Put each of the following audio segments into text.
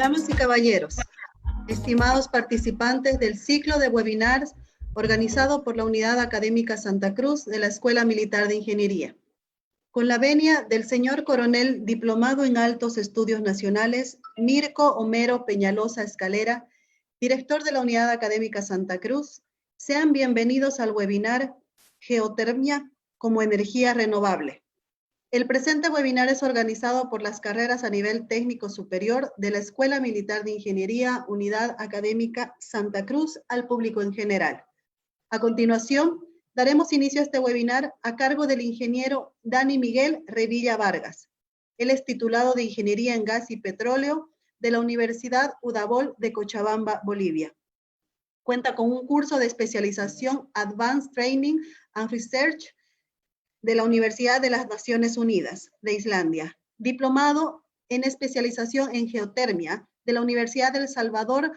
Damas y caballeros, estimados participantes del ciclo de webinars organizado por la Unidad Académica Santa Cruz de la Escuela Militar de Ingeniería. Con la venia del señor coronel diplomado en Altos Estudios Nacionales, Mirko Homero Peñalosa Escalera, director de la Unidad Académica Santa Cruz, sean bienvenidos al webinar Geotermia como energía renovable. El presente webinar es organizado por las carreras a nivel técnico superior de la Escuela Militar de Ingeniería, Unidad Académica Santa Cruz, al público en general. A continuación, daremos inicio a este webinar a cargo del ingeniero Dani Miguel Revilla Vargas. Él es titulado de Ingeniería en Gas y Petróleo de la Universidad Udabol de Cochabamba, Bolivia. Cuenta con un curso de especialización Advanced Training and Research de la Universidad de las Naciones Unidas de Islandia, diplomado en especialización en geotermia de la Universidad del Salvador,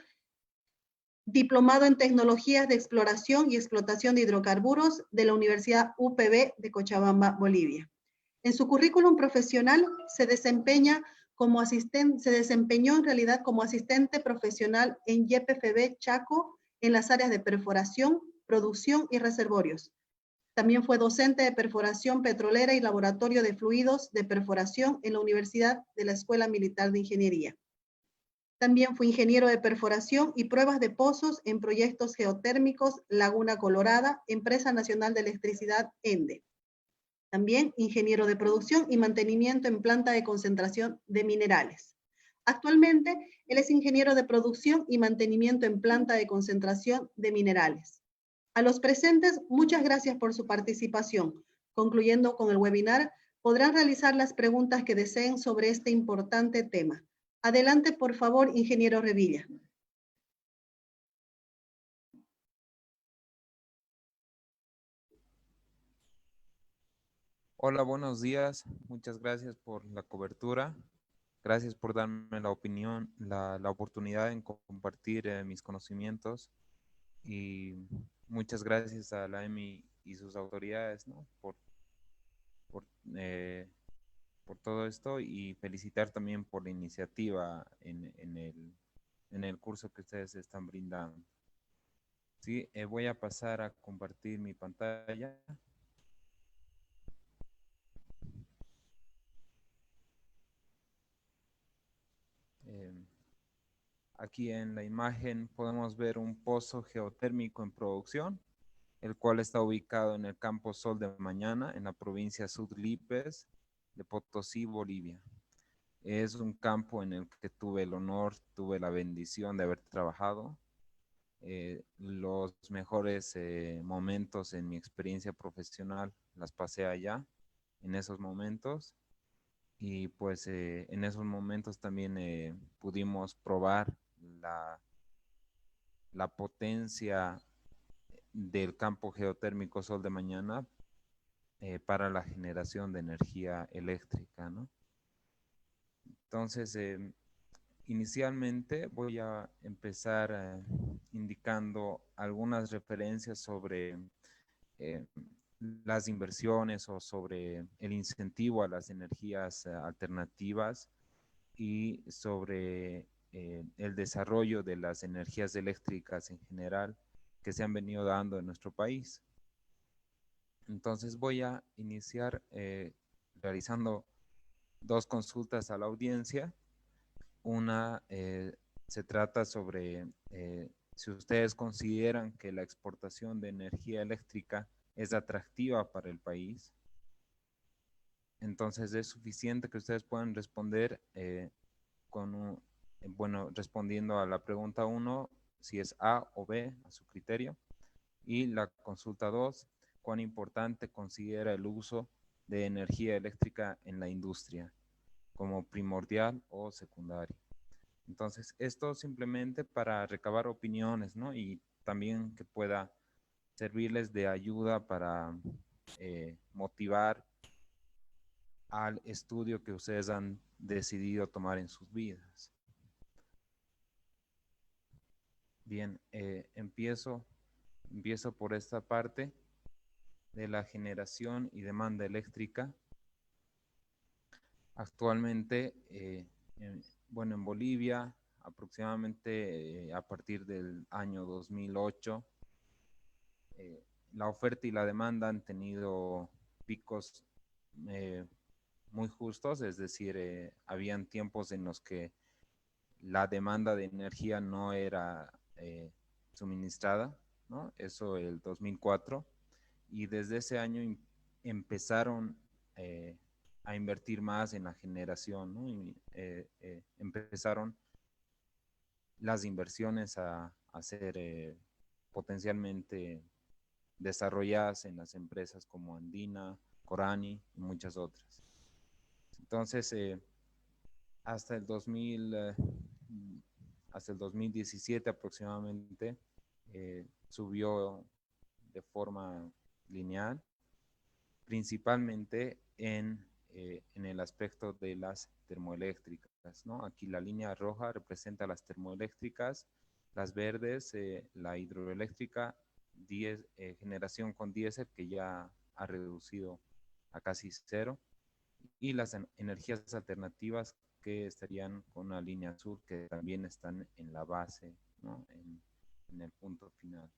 diplomado en tecnologías de exploración y explotación de hidrocarburos de la Universidad UPB de Cochabamba, Bolivia. En su currículum profesional se desempeñó en realidad como asistente profesional en YPFB Chaco en las áreas de perforación, producción y reservorios. También fue docente de perforación petrolera y laboratorio de fluidos de perforación en la Universidad de la Escuela Militar de Ingeniería. También fue ingeniero de perforación y pruebas de pozos en proyectos geotérmicos Laguna Colorada, Empresa Nacional de Electricidad ENDE. También ingeniero de producción y mantenimiento en planta de concentración de minerales. Actualmente, él es ingeniero de producción y mantenimiento en planta de concentración de minerales. A los presentes, muchas gracias por su participación. Concluyendo con el webinar, podrán realizar las preguntas que deseen sobre este importante tema. Adelante, por favor, ingeniero Revilla. Hola, buenos días. Muchas gracias por la cobertura. Gracias por darme la opinión, la oportunidad en compartir mis conocimientos. Y muchas gracias a la EMI y sus autoridades, ¿no? por, eh, por todo esto, y felicitar también por la iniciativa en el curso que ustedes están brindando. Sí, voy a pasar a compartir mi pantalla. Aquí en la imagen podemos ver un pozo geotérmico en producción, el cual está ubicado en el campo Sol de Mañana, en la provincia Sudlipes de Potosí, Bolivia. Es un campo en el que tuve el honor, tuve la bendición de haber trabajado. Los mejores momentos en mi experiencia profesional las pasé allá, en esos momentos. Y pues en esos momentos también pudimos probar la, la potencia del campo geotérmico Sol de Mañana para la generación de energía eléctrica, ¿no? Entonces, inicialmente voy a empezar indicando algunas referencias sobre eh, las inversiones o sobre el incentivo a las energías alternativas y sobre el desarrollo de las energías eléctricas en general que se han venido dando en nuestro país. Entonces voy a iniciar realizando dos consultas a la audiencia. Una se trata sobre si ustedes consideran que la exportación de energía eléctrica es atractiva para el país. Entonces es suficiente que ustedes puedan responder respondiendo a la pregunta 1, si es A o B a su criterio. Y la consulta 2, cuán importante considera el uso de energía eléctrica en la industria, como primordial o secundario. Entonces, esto simplemente para recabar opiniones, ¿no? Y también que pueda servirles de ayuda para motivar al estudio que ustedes han decidido tomar en sus vidas. Bien, empiezo por esta parte de la generación y demanda eléctrica. Actualmente, en Bolivia aproximadamente a partir del año 2008, la oferta y la demanda han tenido picos muy justos, es decir, habían tiempos en los que la demanda de energía no era suministrada, ¿no? Eso el 2004, y desde ese año empezaron a invertir más en la generación, ¿no? Y, empezaron las inversiones a ser potencialmente desarrolladas en las empresas como Andina, Corani y muchas otras. Entonces, hasta el 2000, hasta el 2017 aproximadamente, subió de forma lineal, principalmente en el aspecto de las termoeléctricas, ¿no? Aquí la línea roja representa las termoeléctricas, las verdes, la hidroeléctrica, generación con diésel, que ya ha reducido a casi cero, y las energías alternativas, que estarían con una línea azul, que también están en la base, ¿no? En el punto final.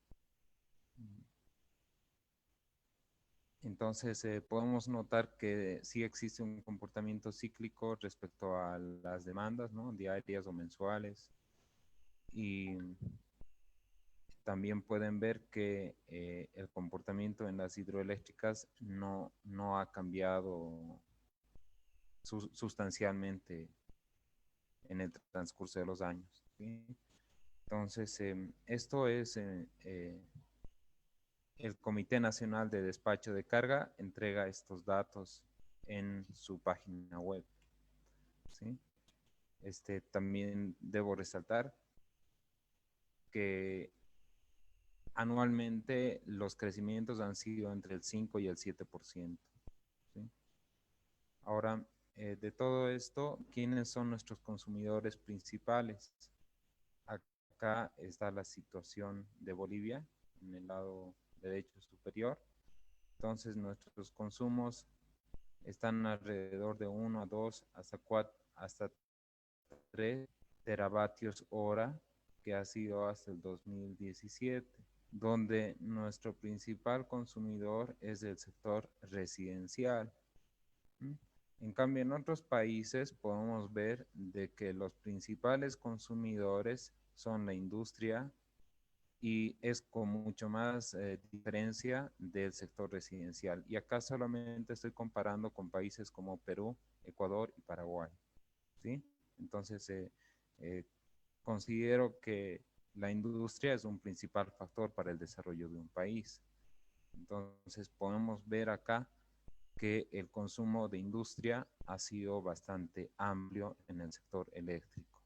Entonces, podemos notar que sí existe un comportamiento cíclico respecto a las demandas, ¿no? Diarias o mensuales. Y también pueden ver que el comportamiento en las hidroeléctricas no ha cambiado sustancialmente en el transcurso de los años, ¿sí? Entonces, esto es el Comité Nacional de Despacho de Carga, entrega estos datos en su página web, ¿sí? También debo resaltar que anualmente los crecimientos han sido entre el 5 y el 7%, ¿sí? Ahora, de todo esto, ¿quiénes son nuestros consumidores principales? Acá está la situación de Bolivia, en el lado derecho superior. Entonces, nuestros consumos están alrededor de 1 a 2 hasta 4, hasta 3 teravatios hora, que ha sido hasta el 2017, donde nuestro principal consumidor es el sector residencial. En cambio, en otros países podemos ver de que los principales consumidores son la industria, y es con mucho más diferencia del sector residencial. Y acá solamente estoy comparando con países como Perú, Ecuador y Paraguay, ¿sí? Entonces, considero que la industria es un principal factor para el desarrollo de un país. Entonces, podemos ver acá que el consumo de industria ha sido bastante amplio en el sector eléctrico.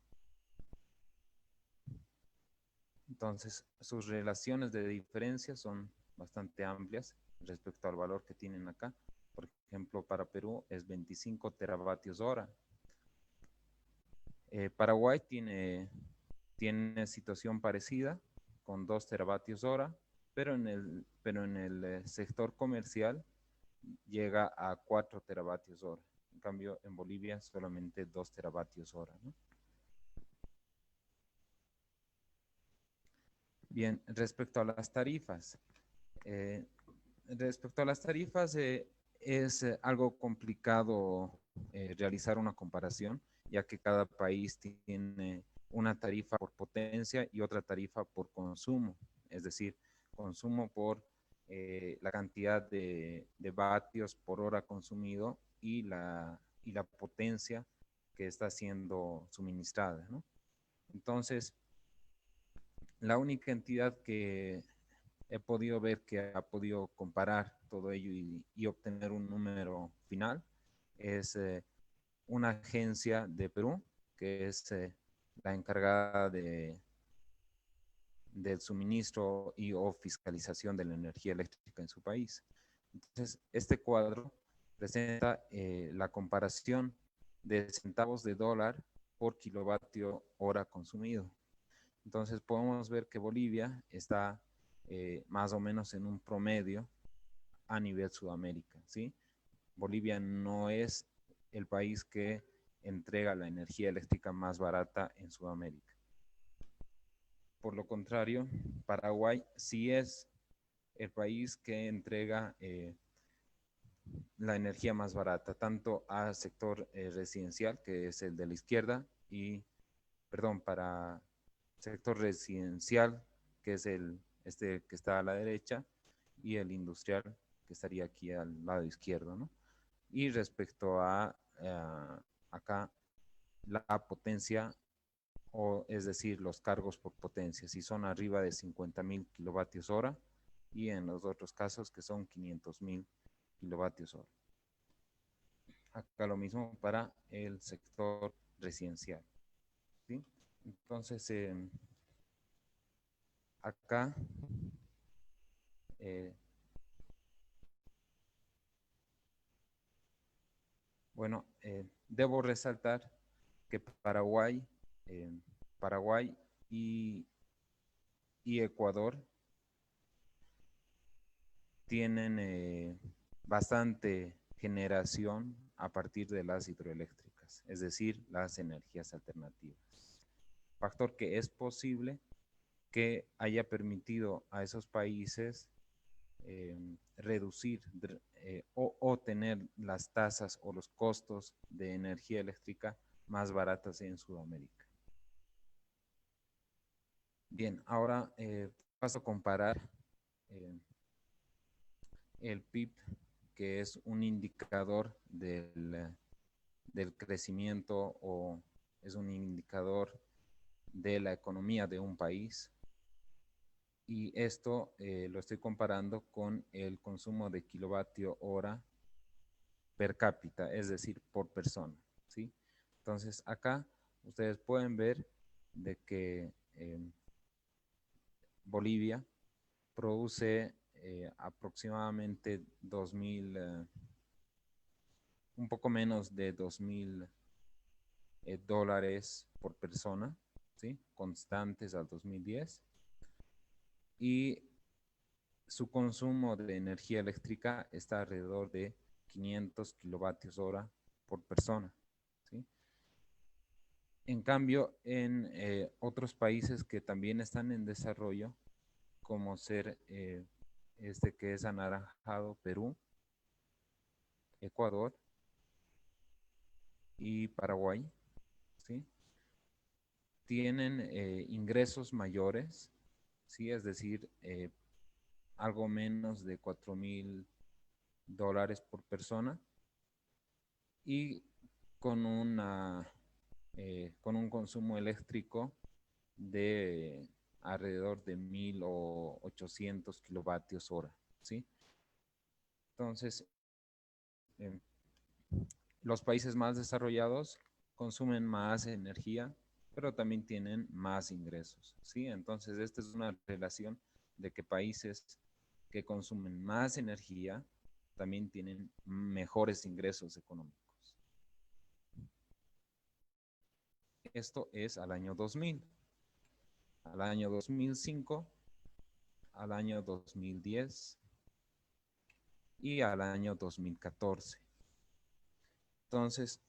Entonces, sus relaciones de diferencia son bastante amplias respecto al valor que tienen acá. Por ejemplo, para Perú es 25 teravatios hora. Paraguay tiene situación parecida, con 2 teravatios hora, pero en el sector comercial llega a 4 teravatios hora. En cambio, en Bolivia solamente 2 teravatios hora, ¿no? Bien, respecto a las tarifas. Respecto a las tarifas, es algo complicado realizar una comparación, ya que cada país tiene una tarifa por potencia y otra tarifa por consumo, es decir, consumo por la cantidad de vatios por hora consumido y la potencia que está siendo suministrada, ¿no? Entonces, la única entidad que he podido ver que ha podido comparar todo ello y obtener un número final es una agencia de Perú, que es la encargada del suministro y o fiscalización de la energía eléctrica en su país. Entonces, este cuadro presenta la comparación de centavos de dólar por kilovatio hora consumido. Entonces, podemos ver que Bolivia está más o menos en un promedio a nivel Sudamérica, ¿sí? Bolivia no es el país que entrega la energía eléctrica más barata en Sudamérica. Por lo contrario, Paraguay sí es el país que entrega la energía más barata, tanto al sector residencial, que es el de la izquierda, y, perdón, para sector residencial, que es este que está a la derecha, y el industrial, que estaría aquí al lado izquierdo, ¿no? Y respecto a acá, la potencia, o es decir, los cargos por potencia, si son arriba de 50.000 kilovatios hora, y en los otros casos que son 500.000 kilovatios hora. Acá lo mismo para el sector residencial, ¿sí? Entonces, acá eh, bueno, debo resaltar que eh, Paraguay y Ecuador tienen bastante generación a partir de las hidroeléctricas, es decir, las energías alternativas. Factor que es posible que haya permitido a esos países reducir o tener las tasas o los costos de energía eléctrica más baratas en Sudamérica. Bien, ahora paso a comparar eh, el PIB, que es un indicador del crecimiento o es un indicador de la economía de un país. Y esto lo estoy comparando con el consumo de kilovatio hora per cápita, es decir, por persona, ¿sí? Entonces, acá ustedes pueden ver de que Bolivia produce aproximadamente 2.000, un poco menos de 2.000 dólares por persona, ¿sí? Constantes al 2010. Y su consumo de energía eléctrica está alrededor de 500 kilovatios hora por persona, ¿sí? En cambio, en otros países que también están en desarrollo, como ser este que es anaranjado, Perú, Ecuador y Paraguay, ¿sí? Tienen ingresos mayores, ¿sí? Es decir, algo menos de 4.000 dólares por persona y con, con un consumo eléctrico de alrededor de 1.800 kilovatios hora, ¿sí? Entonces, eh, los países más desarrollados consumen más energía, pero también tienen más ingresos, ¿sí? Entonces, esta es una relación de que países que consumen más energía también tienen mejores ingresos económicos. Esto es al año 2000, al año 2005, al año 2010 y al año 2014. Entonces,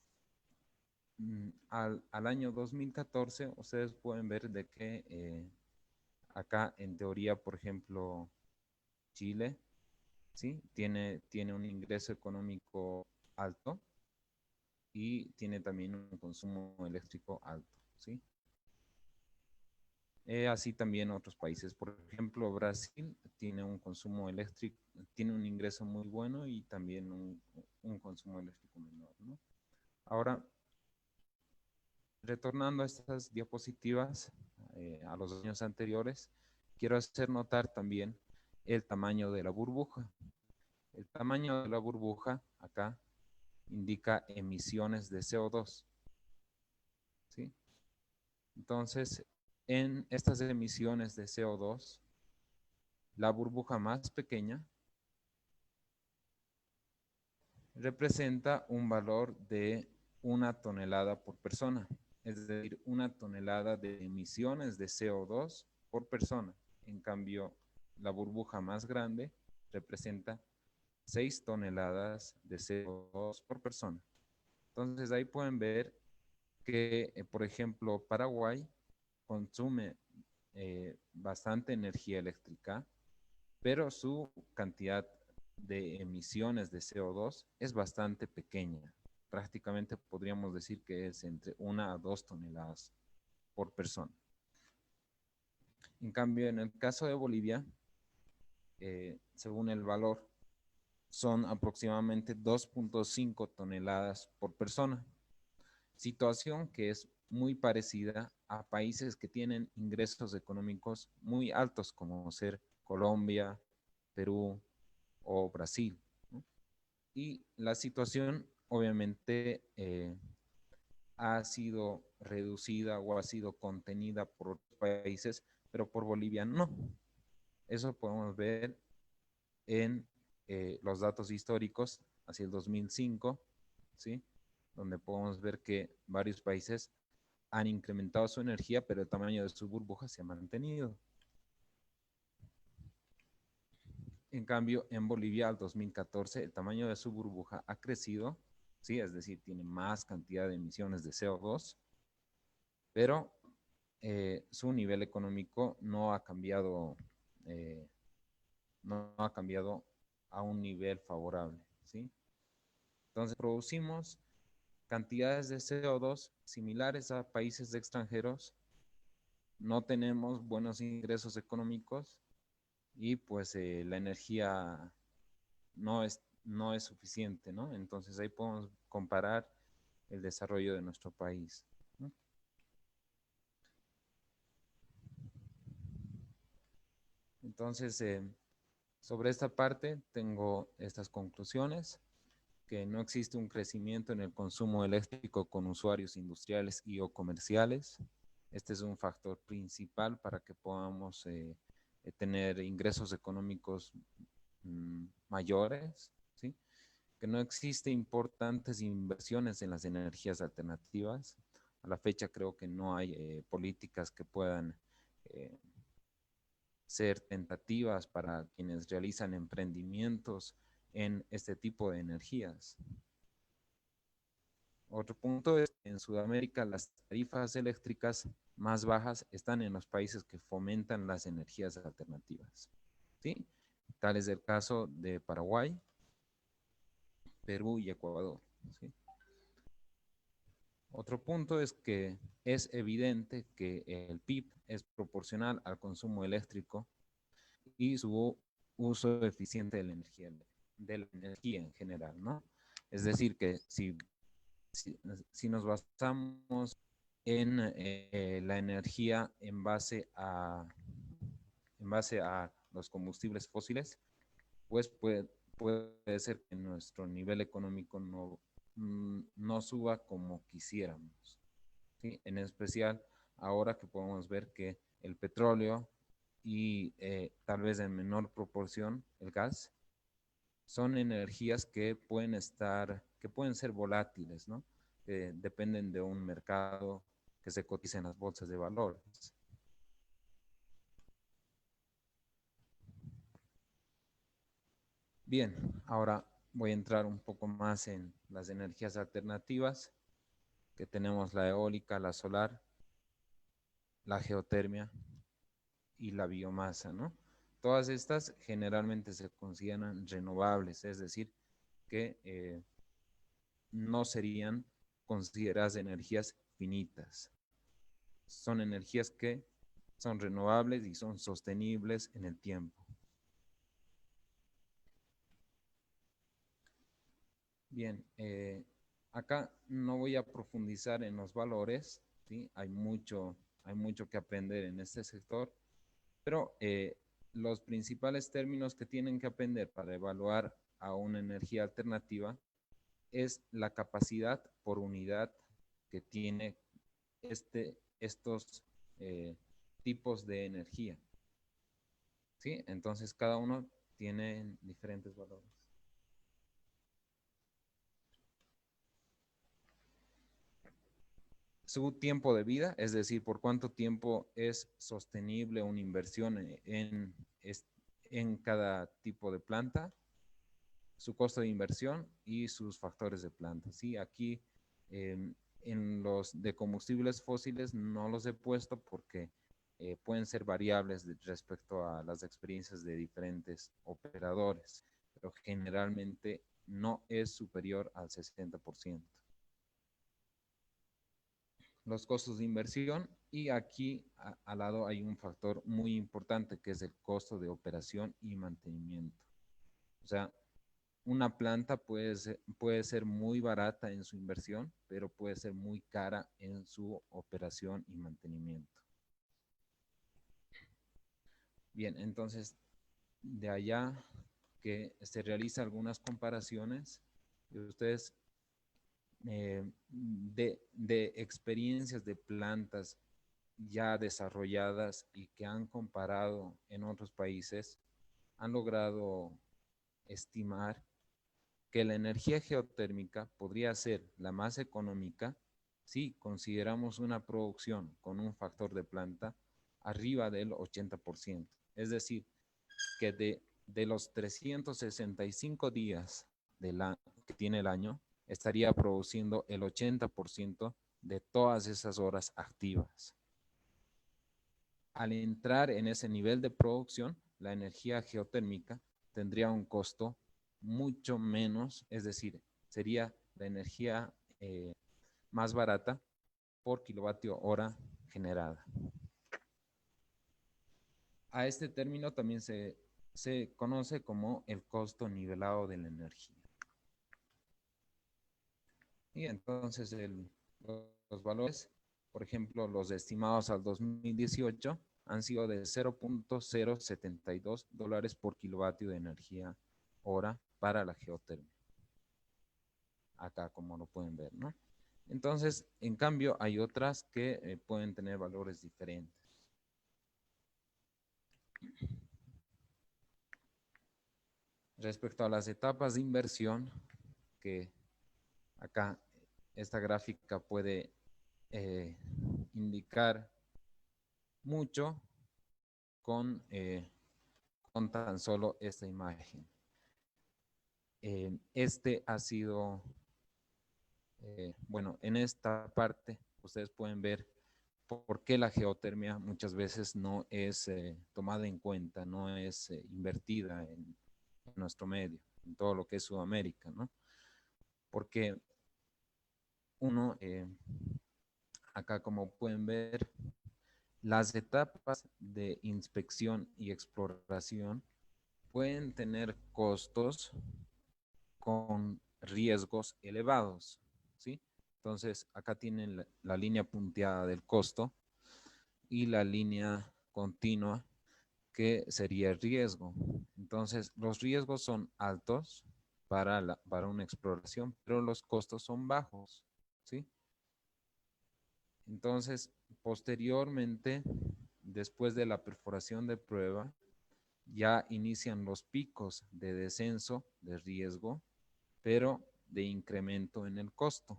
al año 2014, ustedes pueden ver de que acá en teoría, por ejemplo, Chile, ¿sí? Tiene un ingreso económico alto y tiene también un consumo eléctrico alto, ¿sí? Así también otros países, por ejemplo, Brasil tiene un consumo eléctrico, tiene un ingreso muy bueno y también un consumo eléctrico menor, ¿no? Ahora, retornando a estas diapositivas, a los años anteriores, quiero hacer notar también el tamaño de la burbuja. El tamaño de la burbuja acá indica emisiones de CO2, ¿sí? Entonces, en estas emisiones de CO2, la burbuja más pequeña representa un valor de 1 tonelada por persona, es decir, 1 tonelada de emisiones de CO2 por persona. En cambio, la burbuja más grande representa 6 toneladas de CO2 por persona. Entonces ahí pueden ver que, por ejemplo, Paraguay consume bastante energía eléctrica, pero su cantidad de emisiones de CO2 es bastante pequeña. Prácticamente podríamos decir que es entre 1 a 2 toneladas por persona. En cambio, en el caso de Bolivia, según el valor, son aproximadamente 2.5 toneladas por persona. Situación que es muy parecida a países que tienen ingresos económicos muy altos, como ser Colombia, Perú o Brasil, ¿no? Y la situación obviamente ha sido reducida o ha sido contenida por otros países, pero por Bolivia no. Eso podemos ver en los datos históricos hacia el 2005, ¿sí? Donde podemos ver que varios países han incrementado su energía, pero el tamaño de su burbuja se ha mantenido. En cambio, en Bolivia al 2014 el tamaño de su burbuja ha crecido, ¿sí? Es decir, tiene más cantidad de emisiones de CO2, pero su nivel económico no ha cambiado, no ha cambiado a un nivel favorable, ¿sí? Entonces producimos cantidades de CO2 similares a países extranjeros, no tenemos buenos ingresos económicos y pues la energía no es suficiente, ¿no? Entonces ahí podemos comparar el desarrollo de nuestro país, ¿no? Entonces, sobre esta parte tengo estas conclusiones, que no existe un crecimiento en el consumo eléctrico con usuarios industriales y o comerciales. Este es un factor principal para que podamos tener ingresos económicos mayores, ¿sí? Que no existe importantes inversiones en las energías alternativas. A la fecha creo que no hay políticas que puedan eh, ser tentativas para quienes realizan emprendimientos en este tipo de energías. Otro punto es que en Sudamérica las tarifas eléctricas más bajas están en los países que fomentan las energías alternativas, ¿sí? Tal es el caso de Paraguay, Perú y Ecuador, ¿sí? Otro punto es que es evidente que el PIB es proporcional al consumo eléctrico y su uso eficiente de la energía en general, ¿no? Es decir, que si nos basamos en la energía en base a los combustibles fósiles, pues puede ser que nuestro nivel económico no suba como quisiéramos, ¿sí? En especial ahora que podemos ver que el petróleo y tal vez en menor proporción el gas son energías que pueden ser volátiles, ¿no? Que dependen de un mercado que se cotiza en las bolsas de valores. Bien, ahora voy a entrar un poco más en las energías alternativas, que tenemos la eólica, la solar, la geotermia y la biomasa, ¿no? Todas estas generalmente se consideran renovables, es decir, que no serían consideradas energías finitas. Son energías que son renovables y son sostenibles en el tiempo. Bien, acá no voy a profundizar en los valores, ¿sí? Hay mucho que aprender en este sector, pero los principales términos que tienen que aprender para evaluar a una energía alternativa es la capacidad por unidad que tiene estos tipos de energía, ¿sí? Entonces cada uno tiene diferentes valores. Su tiempo de vida, es decir, por cuánto tiempo es sostenible una inversión en cada tipo de planta, su costo de inversión y sus factores de planta. ¿Sí? Aquí en los de combustibles fósiles no los he puesto porque pueden ser variables respecto a las experiencias de diferentes operadores, pero generalmente no es superior al 60%. Los costos de inversión, y aquí al lado hay un factor muy importante que es el costo de operación y mantenimiento. O sea, una planta puede ser muy barata en su inversión, pero puede ser muy cara en su operación y mantenimiento. Bien, entonces de allá que se realizan algunas comparaciones y ustedes de experiencias de plantas ya desarrolladas y que han comparado en otros países, han logrado estimar que la energía geotérmica podría ser la más económica si consideramos una producción con un factor de planta arriba del 80%. Es decir, que de los 365 días que tiene el año, estaría produciendo el 80% de todas esas horas activas. Al entrar en ese nivel de producción, la energía geotérmica tendría un costo mucho menos, es decir, sería la energía más barata por kilovatio hora generada. A este término también se conoce como el costo nivelado de la energía. Y entonces los valores, por ejemplo, los estimados al 2018 han sido de $0.072 por kilovatio de energía hora para la geotermia. Acá, como lo pueden ver, ¿no? Entonces, en cambio, hay otras que pueden tener valores diferentes. Respecto a las etapas de inversión, que acá esta gráfica puede indicar mucho con tan solo esta imagen. Este ha sido, bueno, en esta parte ustedes pueden ver por qué la geotermia muchas veces no es tomada en cuenta, no es invertida en nuestro medio, en todo lo que es Sudamérica, ¿no? Porque uno, acá como pueden ver, las etapas de inspección y exploración pueden tener costos con riesgos elevados, ¿sí? Entonces, acá tienen la línea punteada del costo y la línea continua que sería el riesgo. Entonces, los riesgos son altos para una exploración, pero los costos son bajos, ¿sí? Entonces, posteriormente, después de la perforación de prueba, ya inician los picos de descenso de riesgo, pero de incremento en el costo.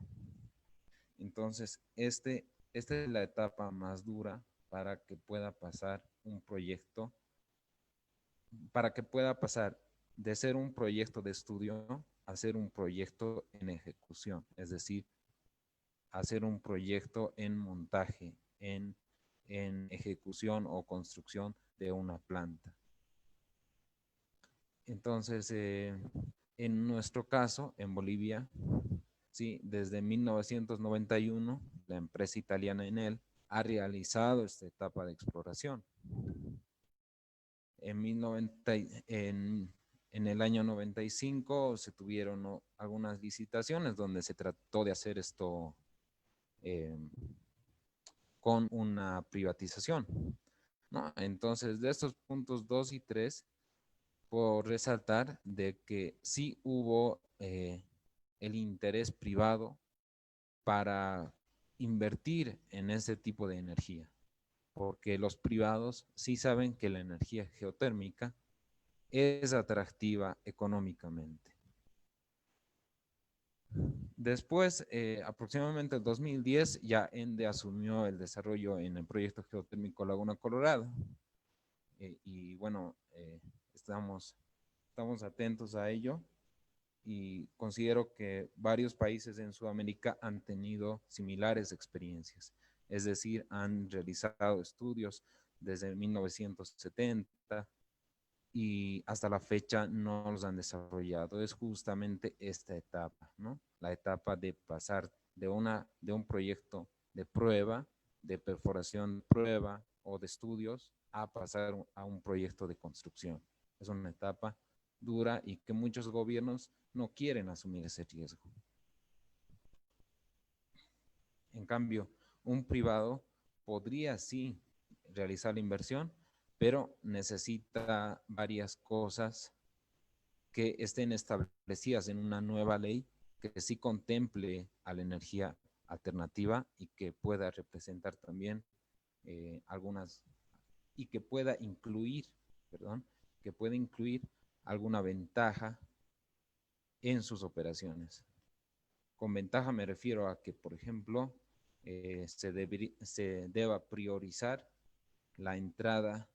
Entonces, esta es la etapa más dura para que pueda pasar un proyecto, para que pueda pasar de ser un proyecto de estudio a ser un proyecto en ejecución, es decir, hacer un proyecto en montaje, en ejecución o construcción de una planta. Entonces, en nuestro caso, en Bolivia, sí, desde 1991, la empresa italiana Enel ha realizado esta etapa de exploración. En el año 95 se tuvieron algunas licitaciones donde se trató de hacer esto con una privatización, ¿no? Entonces, de estos puntos 2 y 3, por resaltar de que sí hubo el interés privado para invertir en ese tipo de energía, porque los privados sí saben que la energía geotérmica es atractiva económicamente. Después, aproximadamente en 2010, ya ENDE asumió el desarrollo en el proyecto geotérmico Laguna Colorado. Y bueno, estamos atentos a ello y considero que varios países en Sudamérica han tenido similares experiencias, es decir, han realizado estudios desde 1970 y hasta la fecha no los han desarrollado. Es justamente esta etapa, ¿no? La etapa de pasar de un proyecto de prueba, de perforación de prueba o de estudios, a pasar a un proyecto de construcción. Es una etapa dura y que muchos gobiernos no quieren asumir ese riesgo. En cambio, un privado podría sí realizar la inversión, pero necesita varias cosas que estén establecidas en una nueva ley que sí contemple a la energía alternativa y que pueda representar también algunas, y que pueda incluir, perdón, que pueda incluir alguna ventaja en sus operaciones. Con ventaja me refiero a que, por ejemplo, se deba priorizar la entrada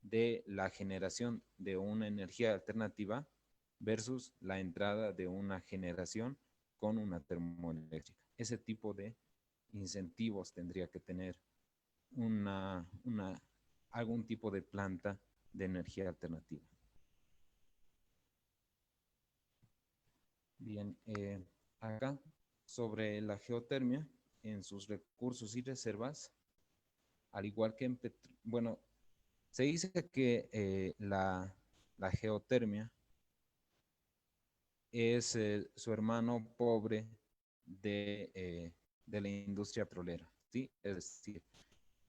de la generación de una energía alternativa versus la entrada de una generación con una termoeléctrica. Ese tipo de incentivos tendría que tener algún tipo de planta de energía alternativa. Bien, acá sobre la geotermia en sus recursos y reservas, al igual que bueno, se dice que la geotermia es su hermano pobre de la industria petrolera, ¿sí? Es decir,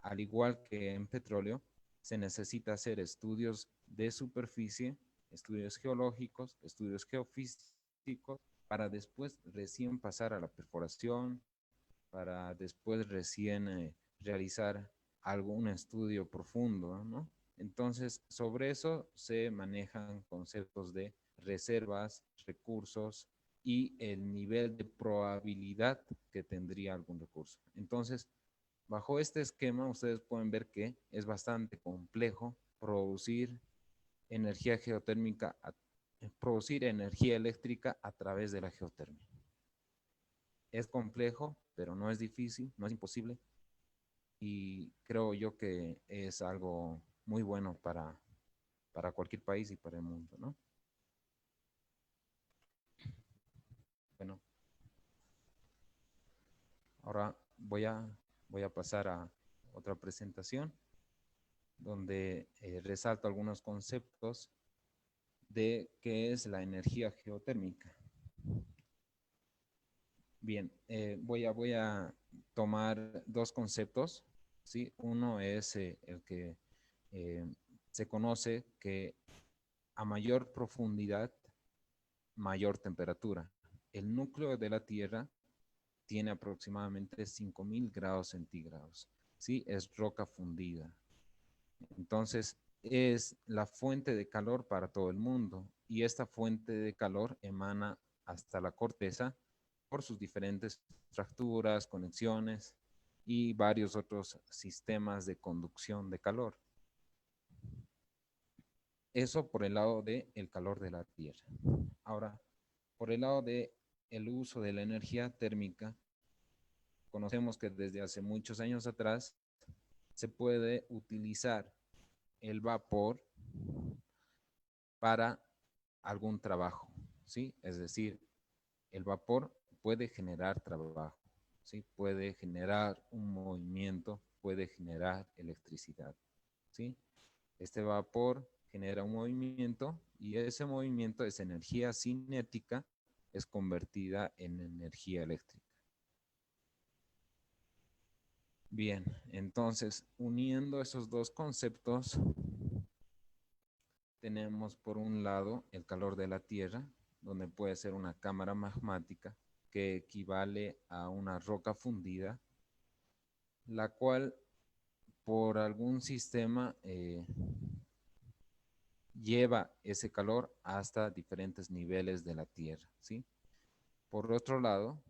al igual que en petróleo, se necesita hacer estudios de superficie, estudios geológicos, estudios geofísicos, para después recién pasar a la perforación, para después recién realizar algún estudio profundo, ¿no? Entonces, sobre eso se manejan conceptos de reservas, recursos y el nivel de probabilidad que tendría algún recurso. Entonces, bajo este esquema, ustedes pueden ver que es bastante complejo producir energía geotérmica, producir energía eléctrica a través de la geotermia. Es complejo, pero no es difícil, no es imposible. Y creo yo que es algo muy bueno para cualquier país y para el mundo, ¿no? Bueno, ahora voy a pasar a otra presentación donde resalto algunos conceptos de qué es la energía geotérmica. Bien, voy a tomar dos conceptos, ¿sí? Uno es el que eh, se conoce que a mayor profundidad, mayor temperatura. El núcleo de la Tierra tiene aproximadamente 5.000 grados centígrados, ¿sí? Es roca fundida. Entonces, es la fuente de calor para todo el mundo y esta fuente de calor emana hasta la corteza por sus diferentes fracturas, conexiones y varios otros sistemas de conducción de calor. Eso por el lado del calor de la Tierra. Ahora, por el lado del uso de la energía térmica, conocemos que desde hace muchos años atrás se puede utilizar el vapor para algún trabajo, ¿sí? Es decir, el vapor puede generar trabajo, ¿sí? Puede generar un movimiento, puede generar electricidad, ¿sí? Este vapor genera un movimiento y ese movimiento, esa energía cinética, es convertida en energía eléctrica. Bien, entonces, uniendo esos dos conceptos, tenemos por un lado el calor de la Tierra, donde puede ser una cámara magmática que equivale a una roca fundida, la cual por algún sistema lleva ese calor hasta diferentes niveles de la Tierra, ¿sí? Por otro lado,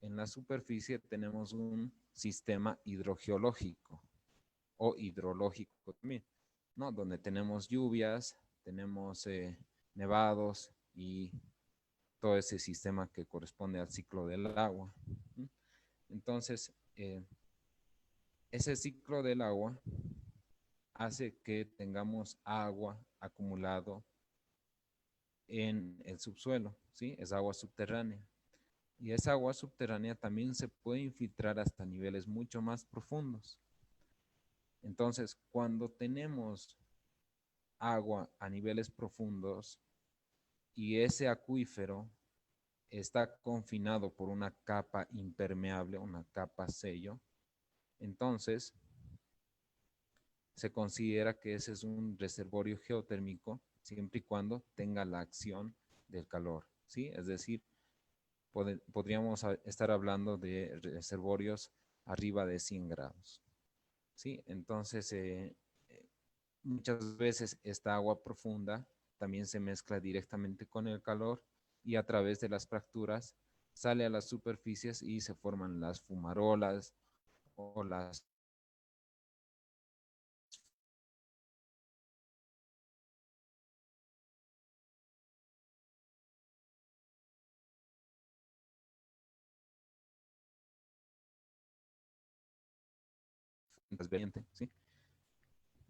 en la superficie tenemos un sistema hidrogeológico o hidrológico también, ¿no? Donde tenemos lluvias, tenemos nevados y todo ese sistema que corresponde al ciclo del agua. Entonces, ese ciclo del agua hace que tengamos agua acumulado en el subsuelo, ¿sí? Es agua subterránea. Y esa agua subterránea también se puede infiltrar hasta niveles mucho más profundos. Entonces, cuando tenemos agua a niveles profundos y ese acuífero está confinado por una capa impermeable, una capa sello, entonces se considera que ese es un reservorio geotérmico siempre y cuando tenga la acción del calor, ¿sí? Es decir, podríamos estar hablando de reservorios arriba de 100 grados, ¿sí? Entonces, muchas veces esta agua profunda también se mezcla directamente con el calor y a través de las fracturas sale a las superficies y se forman las fumarolas o las vertientes, ¿sí?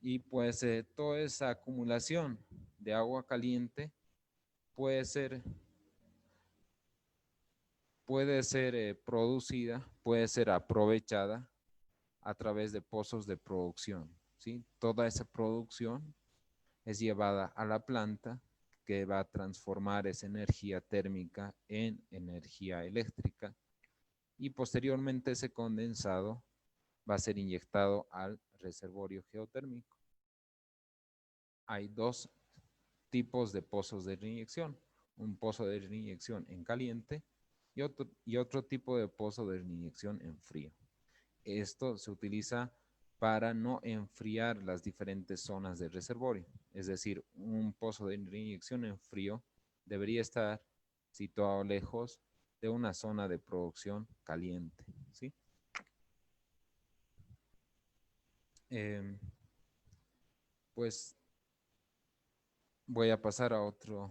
Y pues toda esa acumulación de agua caliente puede ser, producida, puede ser aprovechada a través de pozos de producción, ¿sí? Toda esa producción es llevada a la planta que va a transformar esa energía térmica en energía eléctrica y posteriormente ese condensado va a ser inyectado al reservorio geotérmico. Hay dos tipos de pozos de reinyección, un pozo de reinyección en caliente y otro tipo de pozo de reinyección en frío. Esto se utiliza para no enfriar las diferentes zonas del reservorio. Es decir, un pozo de reinyección en frío debería estar situado lejos de una zona de producción caliente, ¿sí? Pues voy a pasar a otra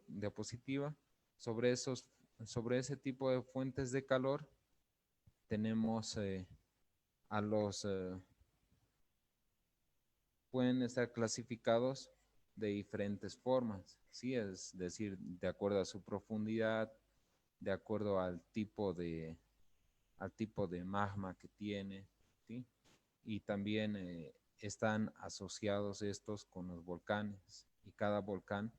diapositiva. Sobre, sobre ese tipo de fuentes de calor tenemos a los pueden estar clasificados de diferentes formas, ¿sí? Es decir, de acuerdo a su profundidad, de acuerdo al tipo de magma que tiene, ¿sí? Y también están asociados estos con los volcanes y cada volcán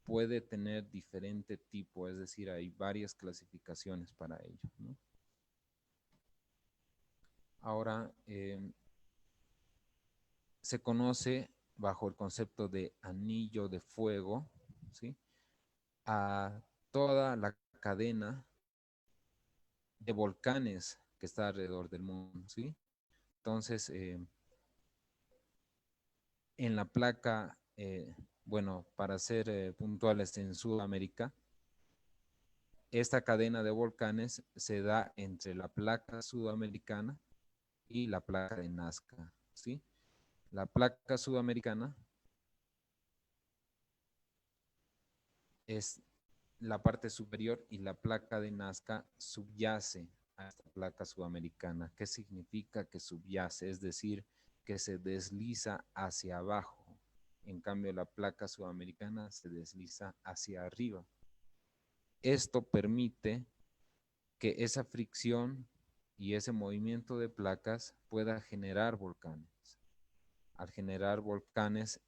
puede tener diferente tipo, es decir, hay varias clasificaciones para ello, ¿no? Ahora, se conoce bajo el concepto de anillo de fuego, ¿sí? A toda la cadena de volcanes que está alrededor del mundo, ¿sí? Entonces, en la placa, bueno, para ser puntuales en Sudamérica, esta cadena de volcanes se da entre la placa sudamericana y la placa de Nazca, ¿sí? La placa sudamericana es la parte superior y la placa de Nazca subyace a esta placa sudamericana. ¿Qué significa que subyace? Es decir, que se desliza hacia abajo. En cambio, la placa sudamericana se desliza hacia arriba. Esto permite que esa fricción y ese movimiento de placas pueda generar volcanes. Al generar volcanes,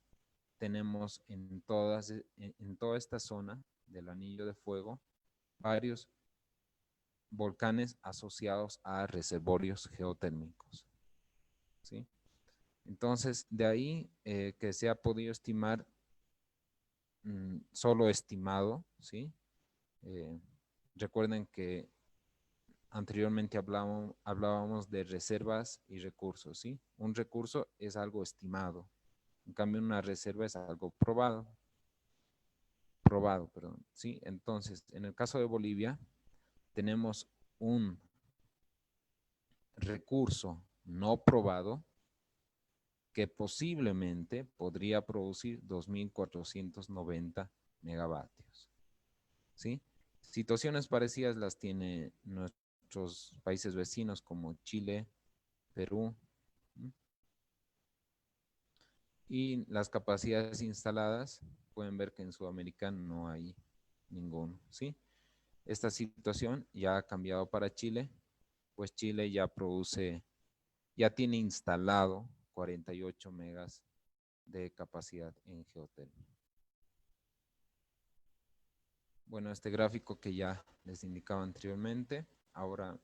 tenemos en toda esta zona del anillo de fuego varios volcanes asociados a reservorios geotérmicos, ¿sí? Entonces, de ahí que se ha podido estimar, solo estimado, ¿sí? Eh, recuerden que anteriormente hablábamos de reservas y recursos, ¿sí? Un recurso es algo estimado, en cambio una reserva es algo probado, perdón, ¿sí? Entonces, en el caso de Bolivia, tenemos un recurso no probado que posiblemente podría producir 2.490 megavatios, ¿sí? Situaciones parecidas las tiene nuestros países vecinos como Chile, Perú, ¿sí? Y las capacidades instaladas, pueden ver que en Sudamérica no hay ninguno, ¿sí? Esta situación ya ha cambiado para Chile, pues Chile ya produce, ya tiene instalado 48 megas de capacidad en geotermia. Bueno, este gráfico que ya les indicaba anteriormente, ahora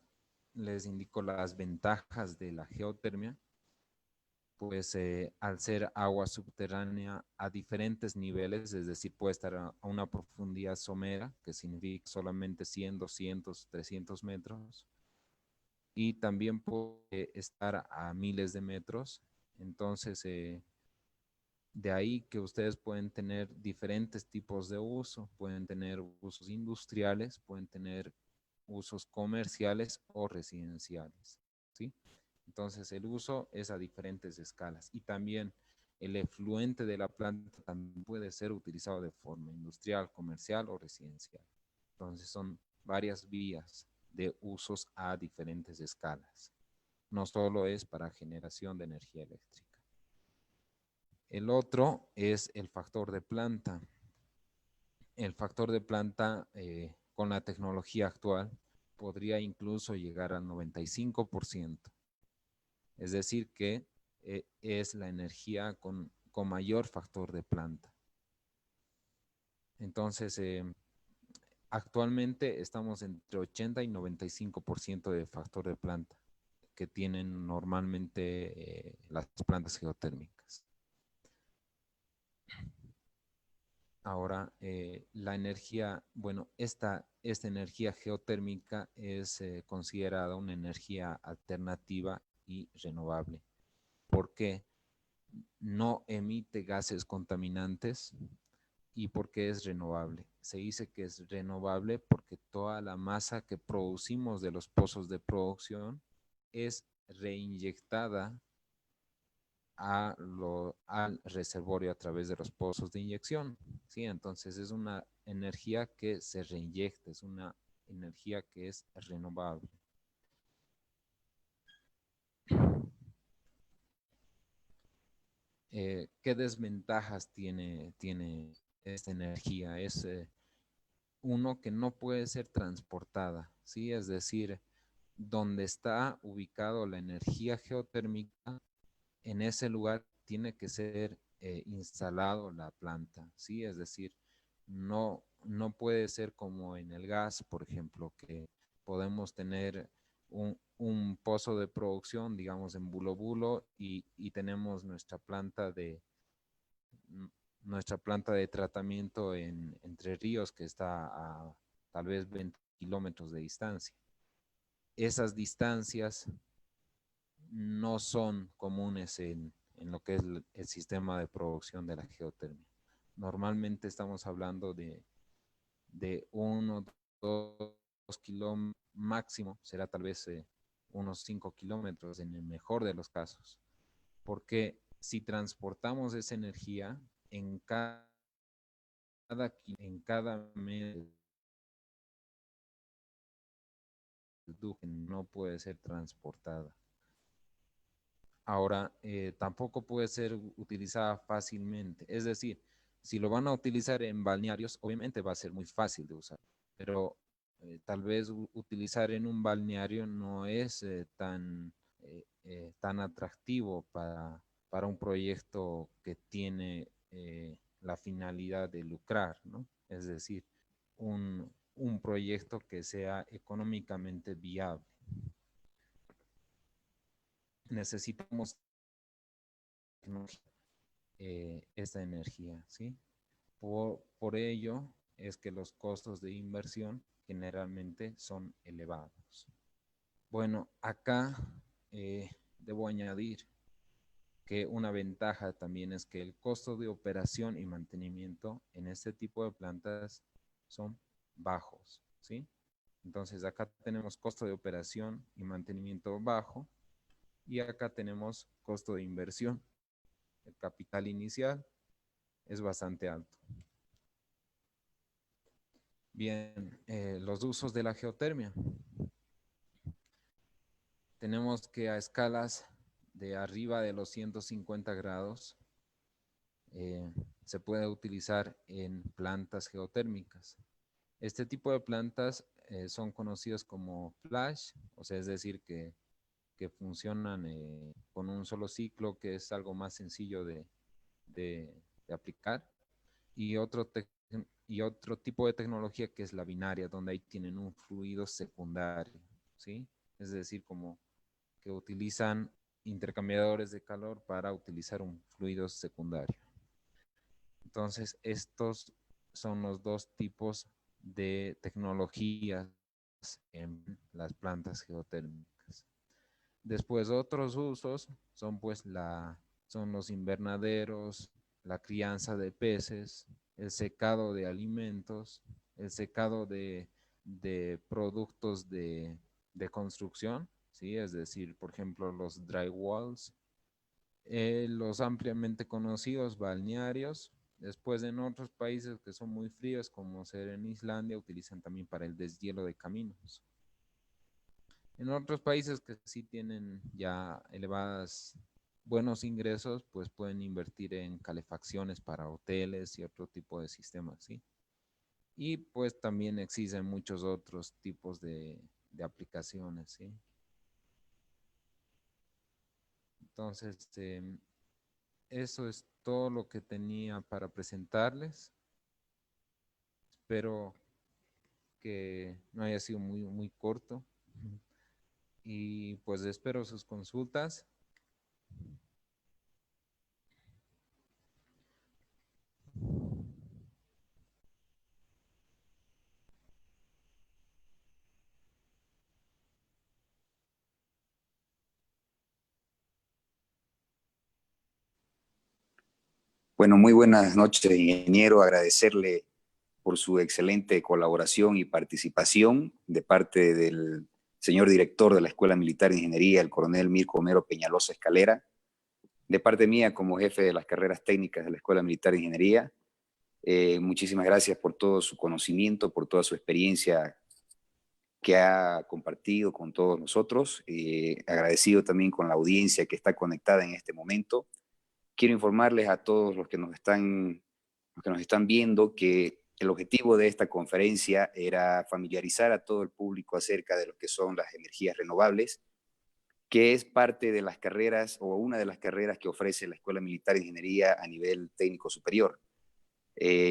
les indico las ventajas de la geotermia. Pues al ser agua subterránea a diferentes niveles, es decir, puede estar a una profundidad somera, que significa solamente 100, 200, 300 metros, y también puede estar a miles de metros. Entonces, de ahí que ustedes pueden tener diferentes tipos de uso, pueden tener usos industriales, pueden tener usos comerciales o residenciales, ¿sí? Entonces el uso es a diferentes escalas y también el efluente de la planta también puede ser utilizado de forma industrial, comercial o residencial. Entonces son varias vías de usos a diferentes escalas. No solo es para generación de energía eléctrica. El otro es el factor de planta. El factor de planta con la tecnología actual podría incluso llegar al 95%. Es decir, que es la energía con mayor factor de planta. Entonces, actualmente estamos entre 80 y 95% de factor de planta que tienen normalmente las plantas geotérmicas. Ahora, la energía, bueno, esta energía geotérmica es considerada una energía alternativa y renovable, porque no emite gases contaminantes y porque es renovable. Se dice que es renovable porque toda la masa que producimos de los pozos de producción es reinyectada al reservorio a través de los pozos de inyección. ¿Sí? Entonces es una energía que se reinyecta, es una energía que es renovable. ¿Qué desventajas tiene esta energía? Es uno, que no puede ser transportada, ¿sí? Es decir, donde está ubicado la energía geotérmica, en ese lugar tiene que ser instalado la planta, ¿sí? Es decir, no puede ser como en el gas, por ejemplo, que podemos tener un pozo de producción, digamos, en Bulo Bulo y tenemos nuestra planta de tratamiento en Entre Ríos, que está a tal vez 20 kilómetros de distancia. Esas distancias no son comunes en lo que es el sistema de producción de la geotermia. Normalmente estamos hablando de 1, 2 kilómetros, máximo será tal vez unos 5 kilómetros en el mejor de los casos. Porque si transportamos esa energía en cada medio no puede ser transportada. Ahora, tampoco puede ser utilizada fácilmente. Es decir, si lo van a utilizar en balnearios, obviamente va a ser muy fácil de usar, pero tal vez utilizar en un balneario no es tan atractivo para un proyecto que tiene la finalidad de lucrar, ¿no? Es decir, un proyecto que sea económicamente viable. Necesitamos esta energía, ¿sí? Por ello es que los costos de inversión generalmente son elevados. Bueno, acá debo añadir que una ventaja también es que el costo de operación y mantenimiento en este tipo de plantas son bajos, ¿sí? Entonces acá tenemos costo de operación y mantenimiento bajo y acá tenemos costo de inversión. El capital inicial es bastante alto. Bien, los usos de la geotermia. Tenemos que a escalas de arriba de los 150 grados se puede utilizar en plantas geotérmicas. Este tipo de plantas son conocidos como flash, o sea, es decir, que funcionan con un solo ciclo, que es algo más sencillo de aplicar, y y otro tipo de tecnología que es la binaria, donde ahí tienen un fluido secundario, ¿sí? Es decir, como que utilizan intercambiadores de calor para utilizar un fluido secundario. Entonces, estos son los dos tipos de tecnologías en las plantas geotérmicas. Después, otros usos son pues son los invernaderos, la crianza de peces, el secado de alimentos, el secado de productos de construcción, ¿sí? Es decir, por ejemplo, los drywalls, los ampliamente conocidos balnearios. Después, en otros países que son muy fríos, como ser en Islandia, utilizan también para el deshielo de caminos. En otros países que sí tienen ya elevadas buenos ingresos, pues pueden invertir en calefacciones para hoteles y otro tipo de sistemas, ¿sí? Y pues también existen muchos otros tipos de aplicaciones, ¿sí? Entonces, eso es todo lo que tenía para presentarles. Espero que no haya sido muy corto. Y pues espero sus consultas. Bueno, muy buenas noches, ingeniero. Agradecerle por su excelente colaboración y participación de parte del señor director de la Escuela Militar de Ingeniería, el coronel Mirko Homero Peñalosa Escalera. De parte mía, como jefe de las carreras técnicas de la Escuela Militar de Ingeniería, muchísimas gracias por todo su conocimiento, por toda su experiencia que ha compartido con todos nosotros. Agradecido también con la audiencia que está conectada en este momento. Quiero informarles a todos los que nos están viendo que el objetivo de esta conferencia era familiarizar a todo el público acerca de lo que son las energías renovables, que es parte de las carreras o una de las carreras que ofrece la Escuela Militar de Ingeniería a nivel técnico superior.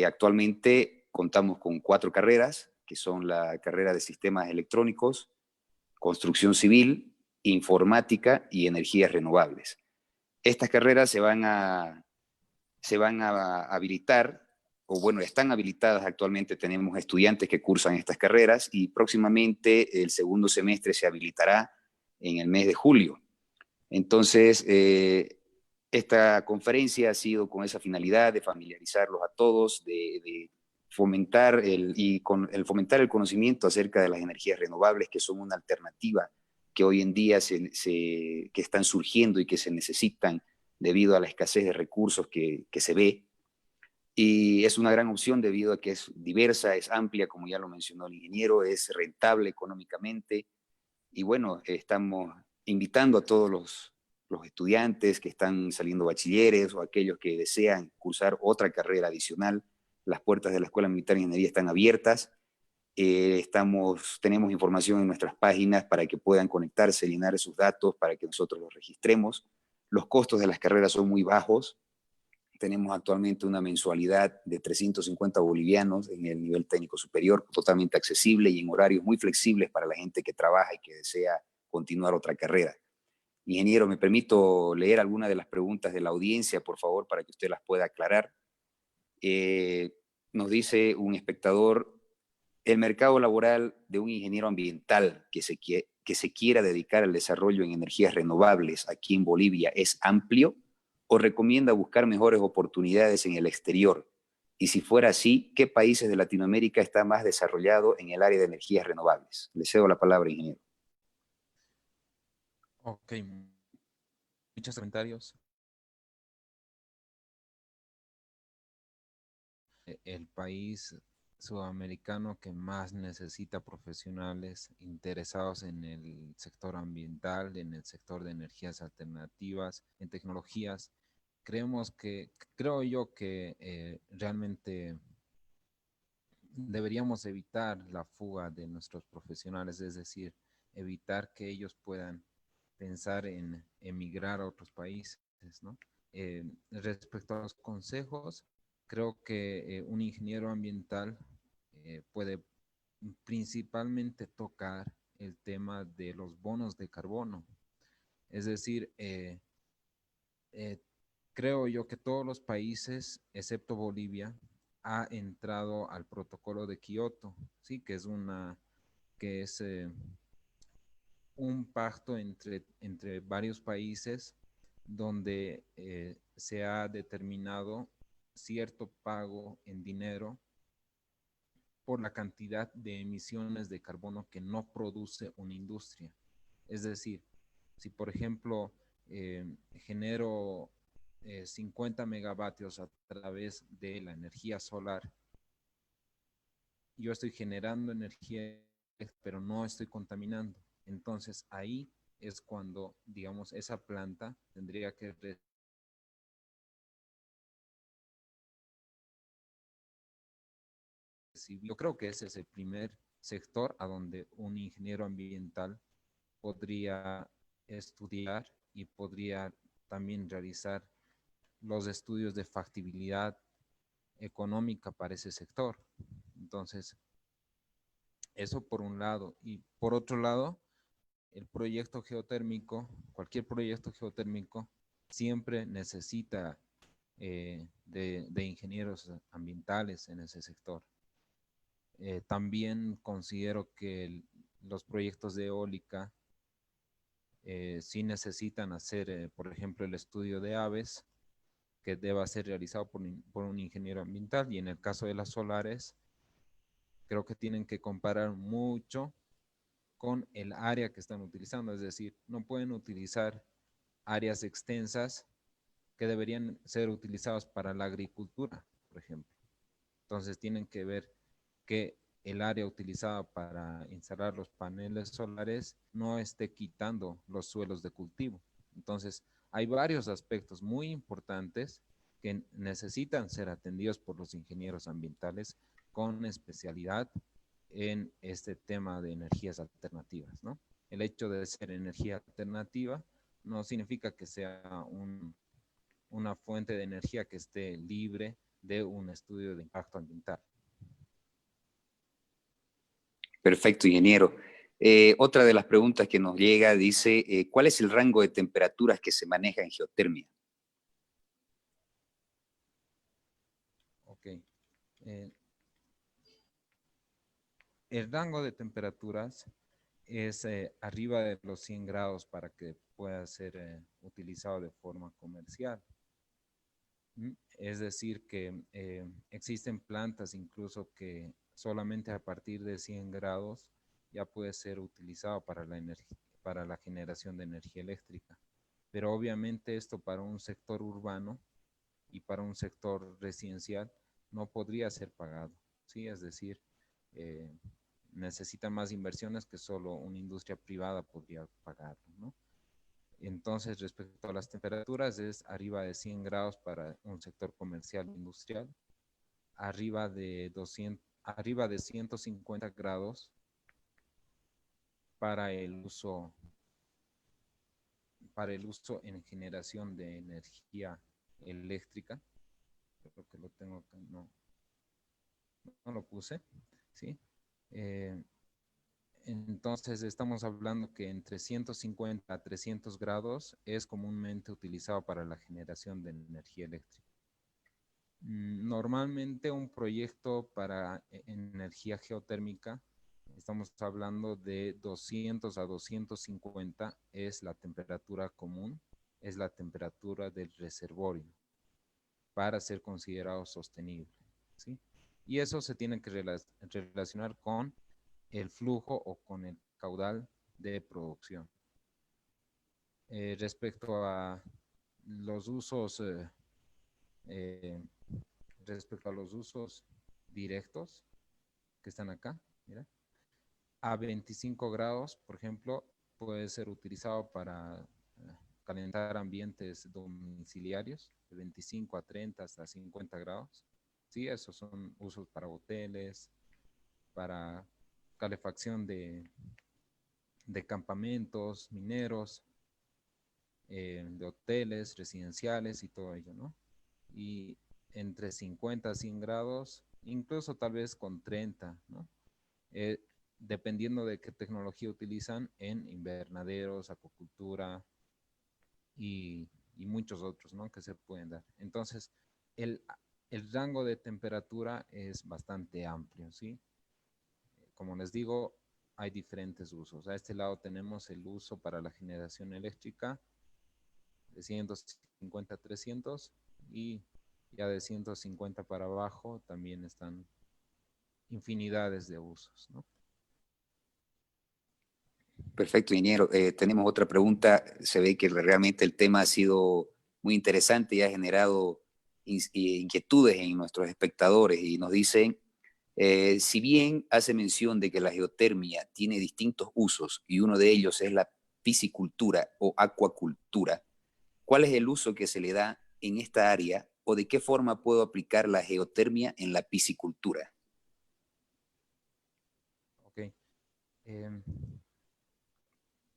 Actualmente contamos con 4 carreras, que son la carrera de sistemas electrónicos, construcción civil, informática y energías renovables. Estas carreras se van a habilitar, o bueno, están habilitadas actualmente, tenemos estudiantes que cursan estas carreras y próximamente el segundo semestre se habilitará en el mes de julio. Entonces, esta conferencia ha sido con esa finalidad de familiarizarlos a todos, de fomentar fomentar el conocimiento acerca de las energías renovables, que son una alternativa que hoy en día que están surgiendo y que se necesitan debido a la escasez de recursos que se ve. Y es una gran opción debido a que es diversa, es amplia, como ya lo mencionó el ingeniero, es rentable económicamente. Y bueno, estamos invitando a todos los estudiantes que están saliendo bachilleres o aquellos que desean cursar otra carrera adicional. Las puertas de la Escuela Militar de Ingeniería están abiertas. Tenemos información en nuestras páginas para que puedan conectarse, llenar sus datos, para que nosotros los registremos. Los costos de las carreras son muy bajos. Tenemos actualmente una mensualidad de 350 bolivianos en el nivel técnico superior, totalmente accesible y en horarios muy flexibles para la gente que trabaja y que desea continuar otra carrera. Ingeniero, me permito leer algunas de las preguntas de la audiencia, por favor, para que usted las pueda aclarar. Nos dice un espectador: el mercado laboral de un ingeniero ambiental que se quiera dedicar al desarrollo en energías renovables aquí en Bolivia es amplio, o recomienda buscar mejores oportunidades en el exterior. Y si fuera así, ¿qué países de Latinoamérica está más desarrollado en el área de energías renovables? Le cedo la palabra, ingeniero. Ok, muchos comentarios. El país sudamericano que más necesita profesionales interesados en el sector ambiental, en el sector de energías alternativas, en tecnologías, creo yo que realmente deberíamos evitar la fuga de nuestros profesionales, es decir, evitar que ellos puedan pensar en emigrar a otros países, ¿no? Respecto a los consejos, creo que un ingeniero ambiental puede principalmente tocar el tema de los bonos de carbono. Es decir, eh, creo yo que todos los países, excepto Bolivia, ha entrado al protocolo de Kioto, sí, que es un pacto entre varios países donde se ha determinado cierto pago en dinero por la cantidad de emisiones de carbono que no produce una industria. Es decir, si por ejemplo genero 50 megavatios a través de la energía solar, yo estoy generando energía, pero no estoy contaminando. Entonces ahí es cuando, digamos, esa planta tendría que recibir. Yo creo que ese es el primer sector a donde un ingeniero ambiental podría estudiar y podría también realizar los estudios de factibilidad económica para ese sector. Entonces, eso por un lado. Y por otro lado, el proyecto geotérmico, cualquier proyecto geotérmico, siempre necesita de ingenieros ambientales en ese sector. También considero que los proyectos de eólica sí necesitan hacer, por ejemplo, el estudio de aves, que deba ser realizado por un ingeniero ambiental, y en el caso de las solares, creo que tienen que comparar mucho con el área que están utilizando, es decir, no pueden utilizar áreas extensas que deberían ser utilizadas para la agricultura, por ejemplo. Entonces tienen que ver que el área utilizada para instalar los paneles solares no esté quitando los suelos de cultivo. Entonces, hay varios aspectos muy importantes que necesitan ser atendidos por los ingenieros ambientales con especialidad en este tema de energías alternativas, ¿no? El hecho de ser energía alternativa no significa que sea una fuente de energía que esté libre de un estudio de impacto ambiental. Perfecto, ingeniero. Otra de las preguntas que nos llega dice, ¿cuál es el rango de temperaturas que se maneja en geotermia? Ok. El rango de temperaturas es arriba de los 100 grados para que pueda ser utilizado de forma comercial. Es decir, que existen plantas incluso que solamente a partir de 100 grados ya puede ser utilizado para para la generación de energía eléctrica. Pero obviamente esto para un sector urbano y para un sector residencial no podría ser pagado, ¿sí? Es decir, eh, necesita más inversiones que solo una industria privada podría pagarlo, ¿no? Entonces, respecto a las temperaturas, es arriba de 100 grados para un sector comercial e industrial, arriba de 150 grados para para el uso en generación de energía eléctrica. Creo que lo tengo acá, no lo puse, ¿sí? Eh, entonces estamos hablando que entre 150 a 300 grados es comúnmente utilizado para la generación de energía eléctrica. Normalmente un proyecto para energía geotérmica, estamos hablando de 200 a 250 es la temperatura común, es la temperatura del reservorio para ser considerado sostenible, ¿sí? Y eso se tiene que relacionar con el flujo o con el caudal de producción. Respecto a los usos, respecto a los usos directos que están acá, mira, a 25 grados, por ejemplo, puede ser utilizado para calentar ambientes domiciliarios de 25 a 30 hasta 50 grados. Sí, esos son usos para hoteles, para calefacción de campamentos mineros, de hoteles residenciales y todo ello, ¿no? Y entre 50 a 100 grados, incluso tal vez con 30, ¿no? Eh, Dependiendo de qué tecnología utilizan en invernaderos, acuacultura y muchos otros, ¿no? Que se pueden dar. Entonces, el, el rango de temperatura es bastante amplio, ¿sí? Como les digo, hay diferentes usos. A este lado tenemos el uso para la generación eléctrica de 150 a 300 y ya de 150 para abajo también están infinidades de usos, ¿no? Perfecto, ingeniero. Tenemos otra pregunta. Se ve que realmente el tema ha sido muy interesante y ha generado inquietudes en nuestros espectadores y nos dicen, si bien hace mención de que la geotermia tiene distintos usos y uno de ellos es la piscicultura o acuacultura, ¿cuál es el uso que se le da en esta área o de qué forma puedo aplicar la geotermia en la piscicultura? Ok. Eh,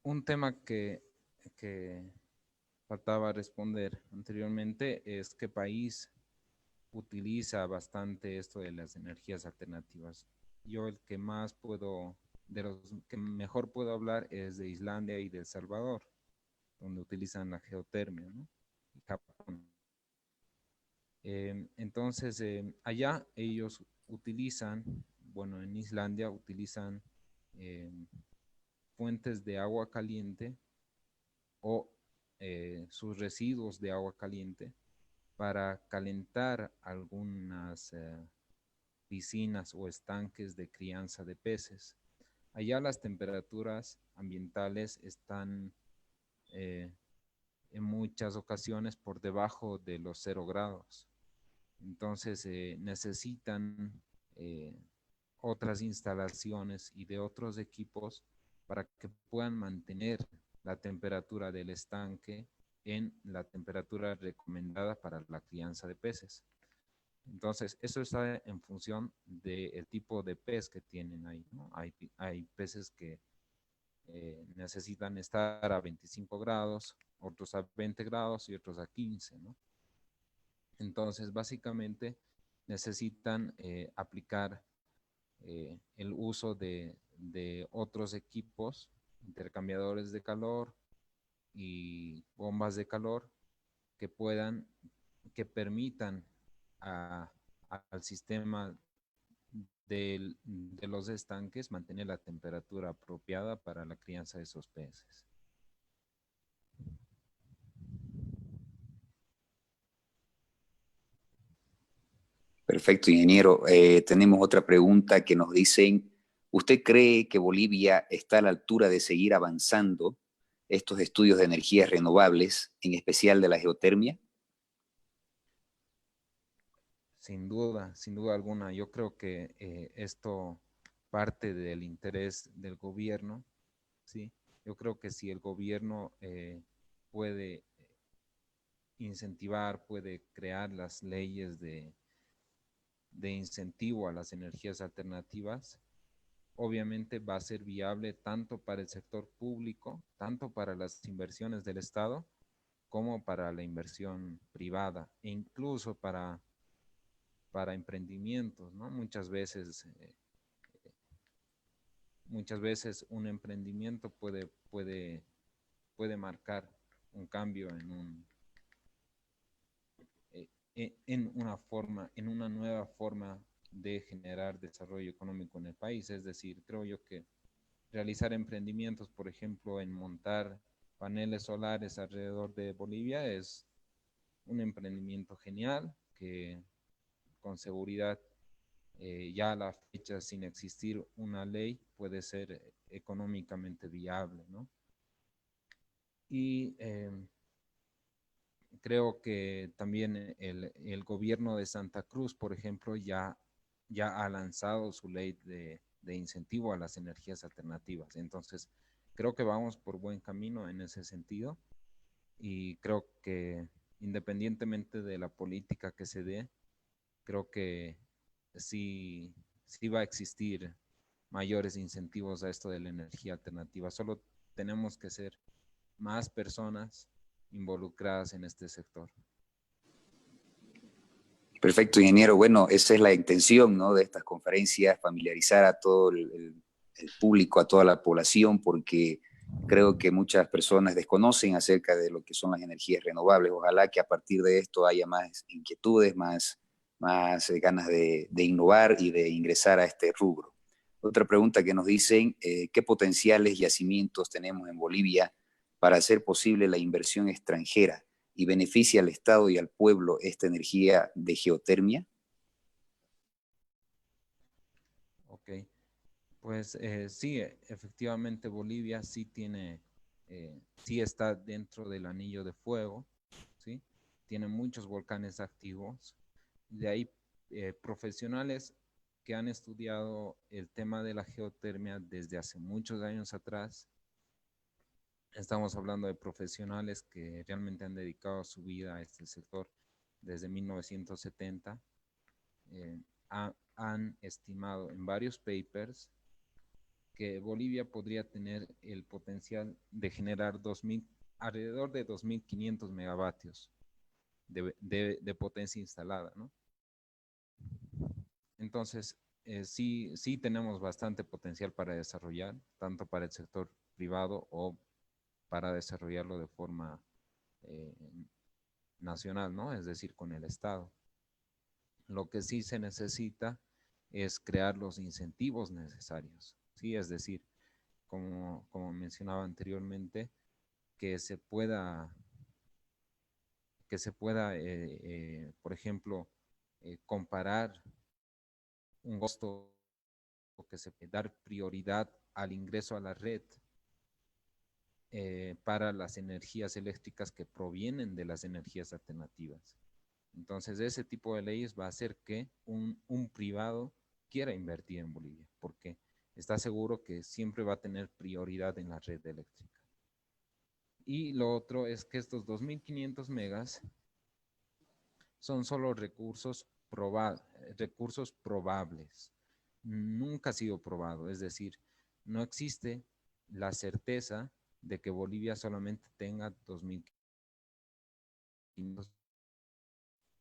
un tema que faltaba responder anteriormente es qué país utiliza bastante esto de las energías alternativas. Yo el que más puedo, de los que mejor puedo hablar es de Islandia y de El Salvador, donde utilizan la geotermia, ¿no? Y Japón. Entonces, allá ellos utilizan, bueno, en Islandia utilizan eh, fuentes de agua caliente o sus residuos de agua caliente para calentar algunas piscinas o estanques de crianza de peces. Allá las temperaturas ambientales están eh, en muchas ocasiones por debajo de los 0 grados. Entonces necesitan eh, otras instalaciones y de otros equipos para que puedan mantener la temperatura del estanque en la temperatura recomendada para la crianza de peces. Entonces, eso está en función del tipo de pez que tienen ahí, ¿no? Hay peces que necesitan estar a 25 grados, otros a 20 grados y otros a 15, ¿no? Entonces, básicamente necesitan aplicar el uso de otros equipos, intercambiadores de calor y bombas de calor que puedan, que permitan a, al sistema de los estanques mantener la temperatura apropiada para la crianza de esos peces. Perfecto, ingeniero. Tenemos otra pregunta que nos dicen, ¿usted cree que Bolivia está a la altura de seguir avanzando estos estudios de energías renovables, en especial de la geotermia? Sin duda alguna. Yo creo que esto parte del interés del gobierno, ¿sí? Yo creo que si el gobierno puede incentivar, puede crear las leyes de incentivo a las energías alternativas, obviamente va a ser viable tanto para el sector público, tanto para las inversiones del Estado, como para la inversión privada e incluso para emprendimientos, ¿no? Muchas veces un emprendimiento puede marcar un cambio en una forma, en una nueva forma de generar desarrollo económico en el país. Es decir, creo yo que realizar emprendimientos, por ejemplo, en montar paneles solares alrededor de Bolivia es un emprendimiento genial que con seguridad ya a la fecha, sin existir una ley, puede ser económicamente viable, ¿no? Y creo que también el gobierno de Santa Cruz, por ejemplo, ya ha lanzado su ley de incentivo a las energías alternativas. Entonces, creo que vamos por buen camino en ese sentido. y creo que independientemente de la política que se dé, creo que sí va a existir mayores incentivos a esto de la energía alternativa. Solo tenemos que ser más personas involucradas en este sector. Perfecto, ingeniero. Bueno, esa es la intención, ¿no?, de estas conferencias, familiarizar a todo el público, a toda la población, porque creo que muchas personas desconocen acerca de lo que son las energías renovables. Ojalá que a partir de esto haya más inquietudes, más ganas de innovar y de ingresar a este rubro. Otra pregunta que nos dicen, ¿qué potenciales yacimientos tenemos en Bolivia para hacer posible la inversión extranjera y beneficia al Estado y al pueblo esta energía de geotermia? Ok, pues sí, efectivamente Bolivia sí está dentro del anillo de fuego, ¿sí? Tiene muchos volcanes activos. De ahí profesionales que han estudiado el tema de la geotermia desde hace muchos años atrás. Estamos hablando de profesionales que realmente han dedicado su vida a este sector desde 1970. Eh, Han estimado en varios papers que Bolivia podría tener el potencial de generar alrededor de 2.500 megavatios de potencia instalada, ¿no? Entonces, sí tenemos bastante potencial para desarrollar, tanto para el sector privado o para desarrollarlo de forma eh, nacional, ¿no? Es decir, con el Estado. Lo que sí se necesita es crear los incentivos necesarios, ¿sí? Es decir, como mencionaba anteriormente, que se pueda, por ejemplo, comparar un costo, que se dar prioridad al ingreso a la red para las energías eléctricas que provienen de las energías alternativas. Entonces, ese tipo de leyes va a hacer que un privado quiera invertir en Bolivia, porque está seguro que siempre va a tener prioridad en la red eléctrica. Y lo otro es que estos 2.500 megas son solo recursos probables. Nunca ha sido probado, es decir, no existe la certeza de que Bolivia solamente tenga 2.500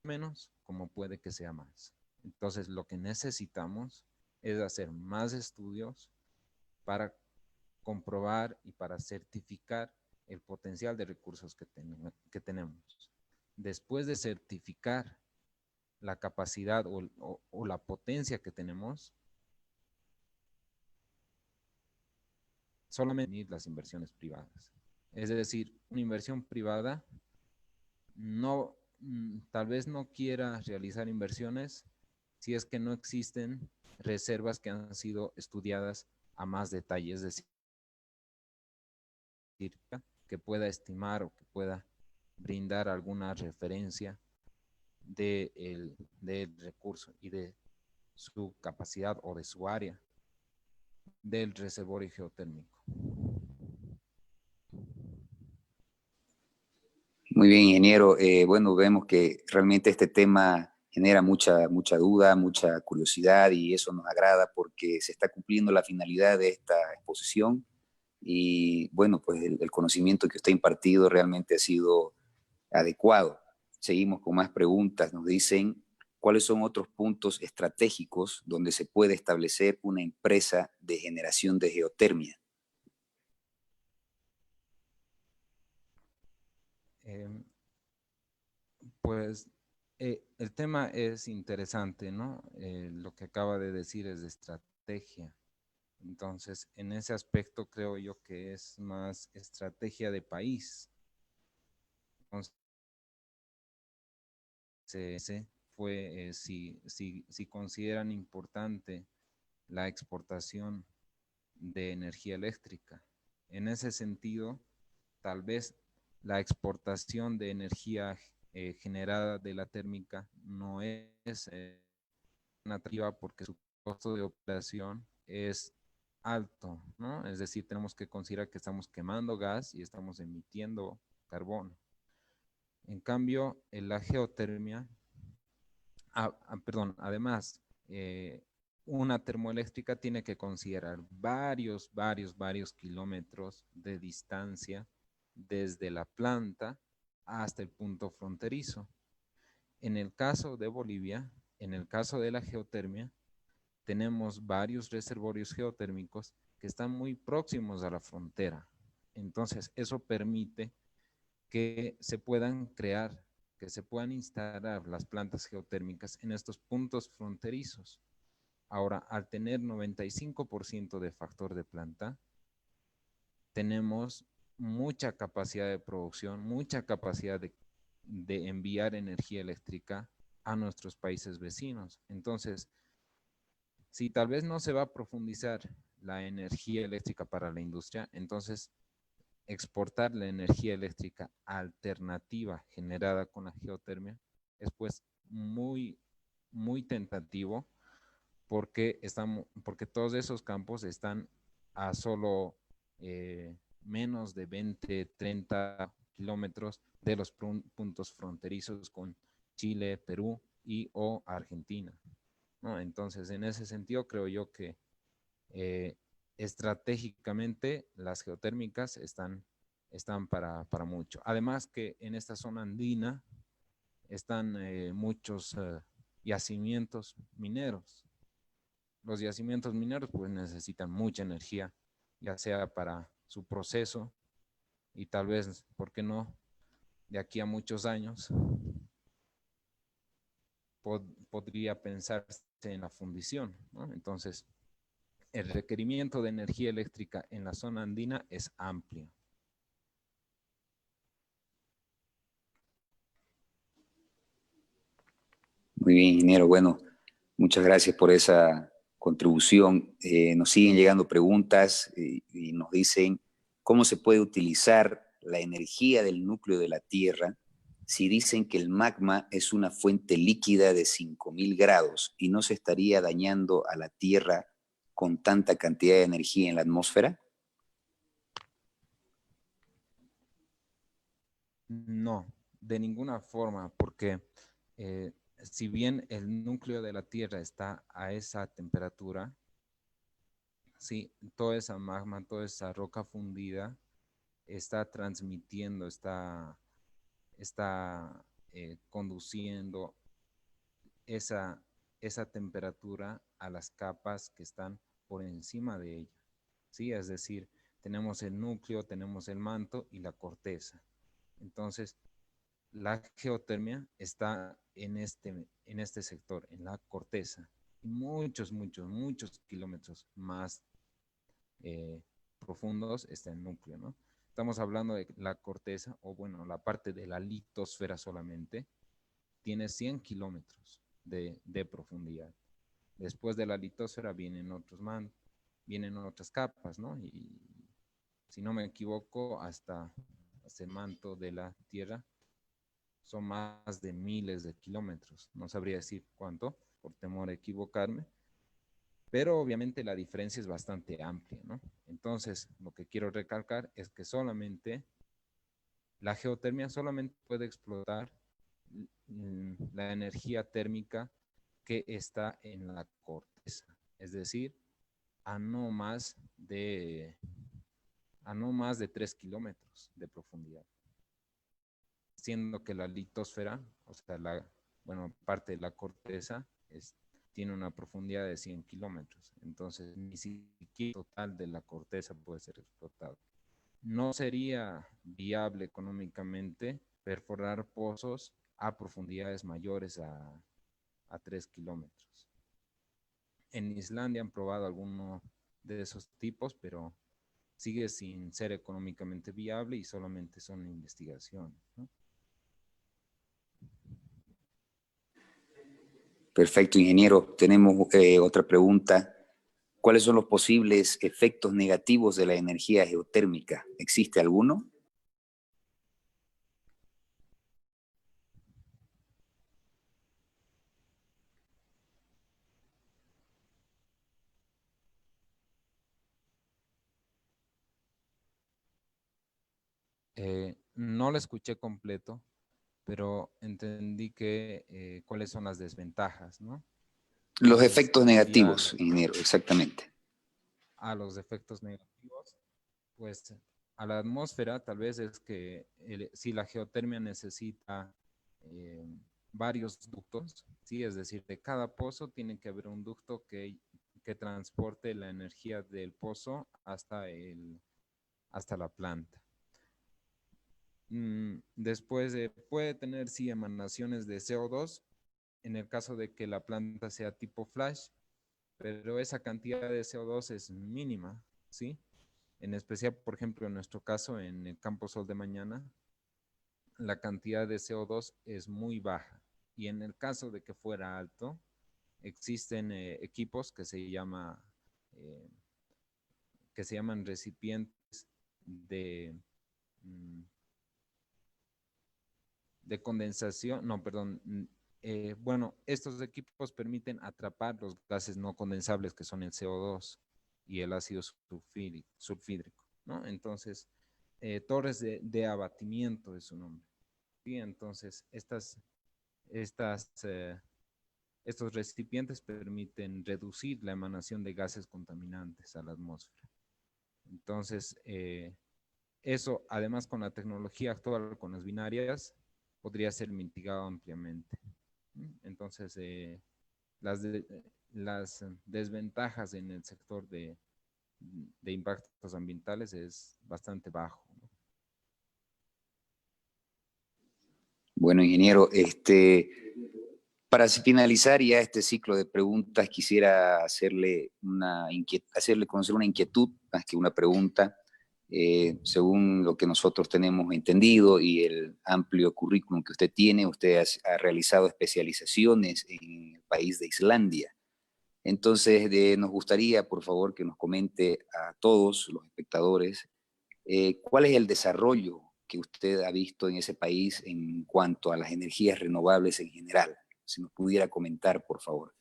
menos, como puede que sea más. Entonces, lo que necesitamos es hacer más estudios para comprobar y para certificar el potencial de recursos que tenemos. Después de certificar la capacidad o la potencia que tenemos, solamente las inversiones privadas. Es decir, una inversión privada no, tal vez no quiera realizar inversiones si es que no existen reservas que han sido estudiadas a más detalle, es decir, que pueda estimar o que pueda brindar alguna referencia del recurso y de su capacidad o de su área del reservorio geotérmico. Muy bien, ingeniero. Bueno, vemos que realmente este tema genera mucha duda, mucha curiosidad y eso nos agrada porque se está cumpliendo la finalidad de esta exposición y bueno, pues el conocimiento que usted ha impartido realmente ha sido adecuado. Seguimos con más preguntas. Nos dicen, ¿cuáles son otros puntos estratégicos donde se puede establecer una empresa de generación de geotermia? Eh, pues el tema es interesante, ¿no? Lo que acaba de decir es de estrategia. Entonces, en ese aspecto creo yo que es más estrategia de país. Entonces, si consideran importante la exportación de energía eléctrica. En ese sentido, tal vez la exportación de energía generada de la térmica no es nativa porque su costo de operación es alto, ¿no? Es decir, tenemos que considerar que estamos quemando gas y estamos emitiendo carbono. En cambio, en la geotermia, además, una termoeléctrica tiene que considerar varios kilómetros de distancia desde la planta hasta el punto fronterizo. En el caso de Bolivia, en el caso de la geotermia, tenemos varios reservorios geotérmicos que están muy próximos a la frontera. Entonces, eso permite que se puedan crear, que se puedan instalar las plantas geotérmicas en estos puntos fronterizos. Ahora, al tener 95% de factor de planta, tenemos mucha capacidad de producción, mucha capacidad de enviar energía eléctrica a nuestros países vecinos. Entonces, si tal vez no se va a profundizar la energía eléctrica para la industria, entonces exportar la energía eléctrica alternativa generada con la geotermia es pues muy tentativo porque todos esos campos están a solo menos de 20, 30 kilómetros de los puntos fronterizos con Chile, Perú y o Argentina, ¿no? Entonces, en ese sentido, creo yo que estratégicamente las geotérmicas están para mucho. Además que en esta zona andina están muchos yacimientos mineros. Los yacimientos mineros pues necesitan mucha energía, ya sea para su proceso y tal vez, ¿por qué no? De aquí a muchos años podría pensarse en la fundición, ¿no? Entonces, el requerimiento de energía eléctrica en la zona andina es amplio. Muy bien, ingeniero. Bueno, muchas gracias por esa contribución. Nos siguen llegando preguntas y nos dicen cómo se puede utilizar la energía del núcleo de la Tierra si dicen que el magma es una fuente líquida de 5000 grados y no se estaría dañando a la Tierra con tanta cantidad de energía en la atmósfera. No, de ninguna forma, porque si bien el núcleo de la Tierra está a esa temperatura, sí, toda esa magma, toda esa roca fundida está transmitiendo, está conduciendo esa, esa temperatura a las capas que están por encima de ella. ¿Sí? Es decir, tenemos el núcleo, tenemos el manto y la corteza. Entonces, la geotermia está en este sector, en la corteza, y muchos kilómetros más profundos está el núcleo, ¿no? Estamos hablando de la corteza, o bueno, la parte de la litosfera solamente, tiene 100 kilómetros de profundidad. Después de la litosfera vienen otras capas, ¿no? Y si no me equivoco, hasta el manto de la Tierra son más de miles de kilómetros. No sabría decir cuánto, por temor a equivocarme, pero obviamente la diferencia es bastante amplia, ¿no? Entonces, lo que quiero recalcar es que la geotermia solamente puede explotar la energía térmica que está en la corteza, es decir, a no más de, a no más de 3 kilómetros de profundidad, siendo que la litosfera, o sea, parte de la corteza tiene una profundidad de 100 kilómetros, entonces ni siquiera el total de la corteza puede ser explotado. No sería viable económicamente perforar pozos a profundidades mayores a 3 kilómetros. En Islandia han probado alguno de esos tipos, pero sigue sin ser económicamente viable y solamente son investigaciones, ¿no? Perfecto, ingeniero. Tenemos otra pregunta. ¿Cuáles son los posibles efectos negativos de la energía geotérmica? ¿Existe alguno? No lo escuché completo, pero entendí que cuáles son las desventajas, ¿no? Los Entonces, efectos sería negativos, ingeniero, exactamente. a los efectos negativos, pues a la atmósfera tal vez es que si la geotermia necesita eh, varios ductos, ¿sí? Es decir, de cada pozo tiene que haber un ducto que transporte la energía del pozo hasta la planta. Después puede tener, sí, emanaciones de CO2 en el caso de que la planta sea tipo flash, pero esa cantidad de CO2 es mínima, ¿sí? En especial, por ejemplo, en nuestro caso, en el campo Sol de Mañana, la cantidad de CO2 es muy baja. Y en el caso de que fuera alto, existen equipos eh, que se llaman recipientes de, mm, de condensación, no, perdón, bueno, estos equipos permiten atrapar los gases no condensables que son el CO2 y el ácido sulfídrico, ¿no? Entonces, torres de abatimiento es su nombre. ¿Sí? Entonces, estas, estos recipientes permiten reducir la emanación de gases contaminantes a la atmósfera. Entonces, eso, además con la tecnología actual, con las binarias, podría ser mitigado ampliamente. Entonces, las desventajas en el sector de impactos ambientales es bastante bajo, ¿no? Bueno, ingeniero, para finalizar ya este ciclo de preguntas, quisiera hacerle conocer una inquietud más que una pregunta. Según lo que nosotros tenemos entendido y el amplio currículum que usted tiene, usted ha realizado especializaciones en el país de Islandia. Entonces, nos gustaría, por favor, que nos comente a todos los espectadores cuál es el desarrollo que usted ha visto en ese país en cuanto a las energías renovables en general. Si nos pudiera comentar, por favor.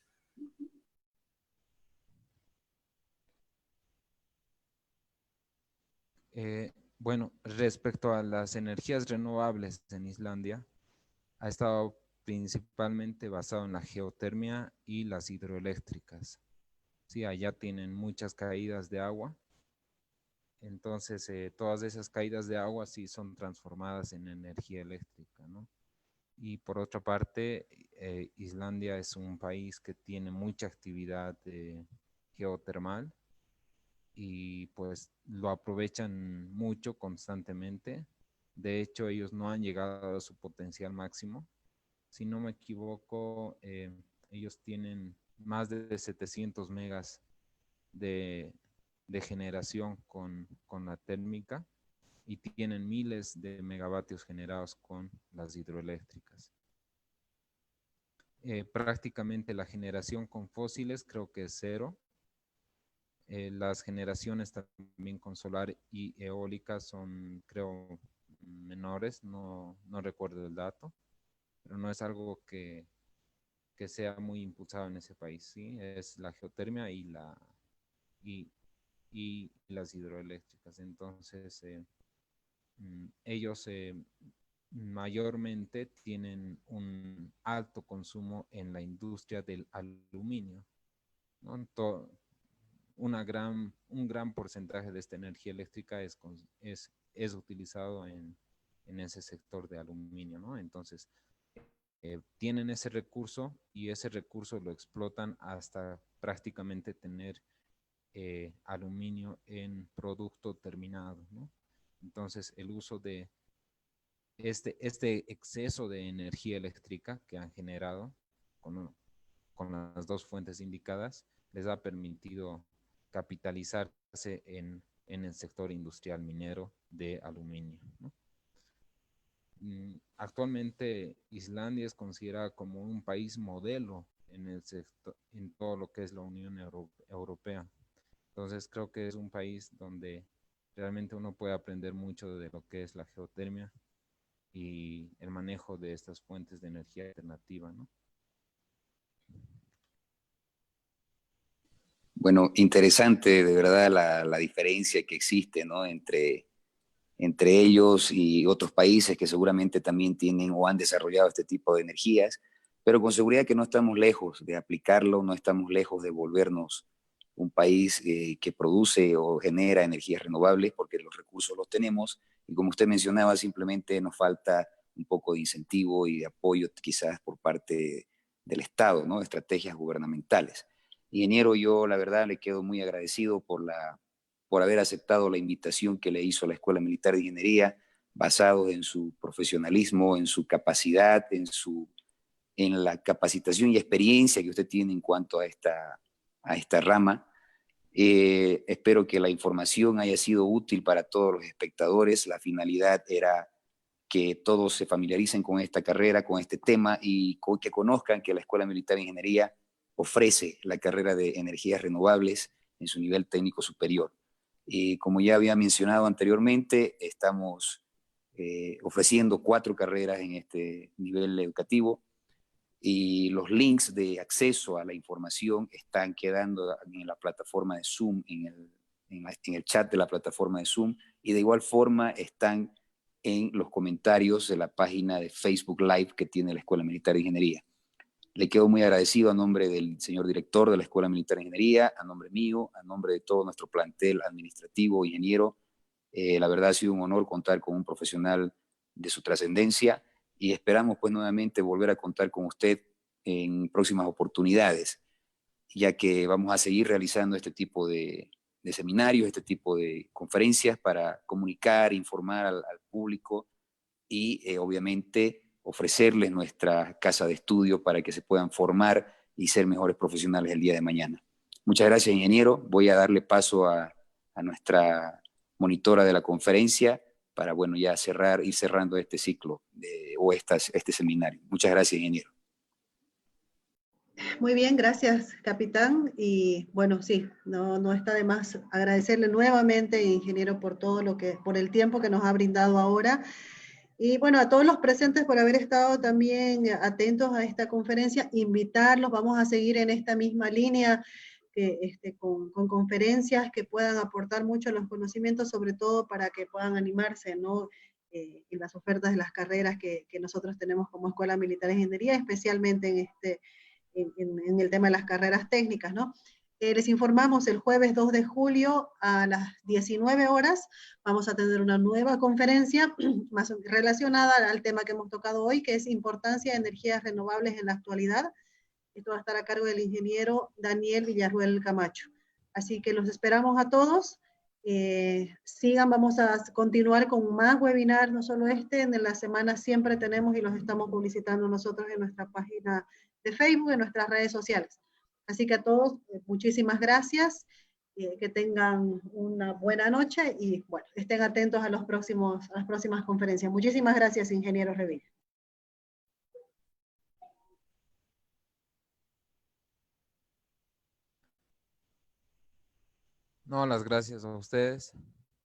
Bueno, respecto a las energías renovables en Islandia, ha estado principalmente basado en la geotermia y las hidroeléctricas. Sí, allá tienen muchas caídas de agua, entonces todas esas caídas de agua sí son transformadas en energía eléctrica, ¿no? Y por otra parte, Islandia es un país que tiene mucha actividad geotermal y pues lo aprovechan mucho constantemente. De hecho, ellos no han llegado a su potencial máximo. Si no me equivoco, ellos tienen más de 700 megas de, de generación con la térmica y tienen miles de megavatios generados con las hidroeléctricas. Prácticamente la generación con fósiles creo que es cero. Las generaciones también con solar y eólica son, creo, menores, no recuerdo el dato, pero no es algo que sea muy impulsado en ese país, ¿sí? Es la geotermia y, y las hidroeléctricas. Entonces, ellos mayormente tienen un alto consumo en la industria del aluminio, ¿no? Un gran porcentaje de esta energía eléctrica es utilizado en ese sector de aluminio, ¿no? Entonces, tienen ese recurso y ese recurso lo explotan hasta prácticamente tener aluminio en producto terminado, ¿no? Entonces, el uso de este exceso de energía eléctrica que han generado con las dos fuentes indicadas les ha permitido capitalizarse en el sector industrial minero de aluminio, ¿no? Actualmente Islandia es considerada como un país modelo en todo lo que es la Unión Europea. Entonces creo que es un país donde realmente uno puede aprender mucho de lo que es la geotermia y el manejo de estas fuentes de energía alternativa, ¿no? Bueno, interesante de verdad la diferencia que existe, ¿no? entre ellos y otros países que seguramente también tienen o han desarrollado este tipo de energías, pero con seguridad que no estamos lejos de aplicarlo, no estamos lejos de volvernos un país que produce o genera energías renovables, porque los recursos los tenemos, y como usted mencionaba, simplemente nos falta un poco de incentivo y de apoyo quizás por parte del Estado, ¿no? Estrategias gubernamentales. Ingeniero, yo la verdad le quedo muy agradecido por haber aceptado la invitación que le hizo la Escuela Militar de Ingeniería, basado en su profesionalismo, en su capacidad, en la capacitación y experiencia que usted tiene en cuanto a esta rama. Espero que la información haya sido útil para todos los espectadores. La finalidad era que todos se familiaricen con esta carrera, con este tema, y que conozcan que la Escuela Militar de Ingeniería ofrece la carrera de energías renovables en su nivel técnico superior. Como ya había mencionado anteriormente, estamos ofreciendo 4 carreras en este nivel educativo, y los links de acceso a la información están quedando en la plataforma de Zoom, en el chat de la plataforma de Zoom, y de igual forma están en los comentarios de la página de Facebook Live que tiene la Escuela Militar de Ingeniería. Le quedo muy agradecido a nombre del señor director de la Escuela Militar de Ingeniería, a nombre mío, a nombre de todo nuestro plantel administrativo, ingeniero. La verdad ha sido un honor contar con un profesional de su trascendencia, y esperamos pues nuevamente volver a contar con usted en próximas oportunidades, ya que vamos a seguir realizando este tipo de seminarios, este tipo de conferencias para comunicar, informar al público y obviamente ofrecerles nuestra casa de estudio para que se puedan formar y ser mejores profesionales el día de mañana. Muchas gracias, ingeniero. Voy a darle paso a nuestra monitora de la conferencia para, bueno, ya ir cerrando este ciclo este seminario. Muchas gracias, ingeniero. Muy bien, gracias, capitán. Y bueno, sí, no está de más agradecerle nuevamente, ingeniero, por por el tiempo que nos ha brindado ahora. Y bueno, a todos los presentes por haber estado también atentos a esta conferencia, invitarlos, vamos a seguir en esta misma línea, con conferencias que puedan aportar mucho a los conocimientos, sobre todo para que puedan animarse, ¿no? En las ofertas de las carreras que nosotros tenemos como Escuela Militar de Ingeniería, especialmente en el tema de las carreras técnicas, ¿no? Les informamos el jueves 2 de julio a las 19 horas, vamos a tener una nueva conferencia más relacionada al tema que hemos tocado hoy, que es importancia de energías renovables en la actualidad. Esto va a estar a cargo del ingeniero Daniel Villarruel Camacho. Así que los esperamos a todos. Sigan, vamos a continuar con más webinars, no solo en la semana siempre tenemos y los estamos publicitando nosotros en nuestra página de Facebook, en nuestras redes sociales. Así que a todos, muchísimas gracias, que tengan una buena noche y bueno, estén atentos a las próximas conferencias. Muchísimas gracias, ingeniero Revilla. No, las gracias a ustedes,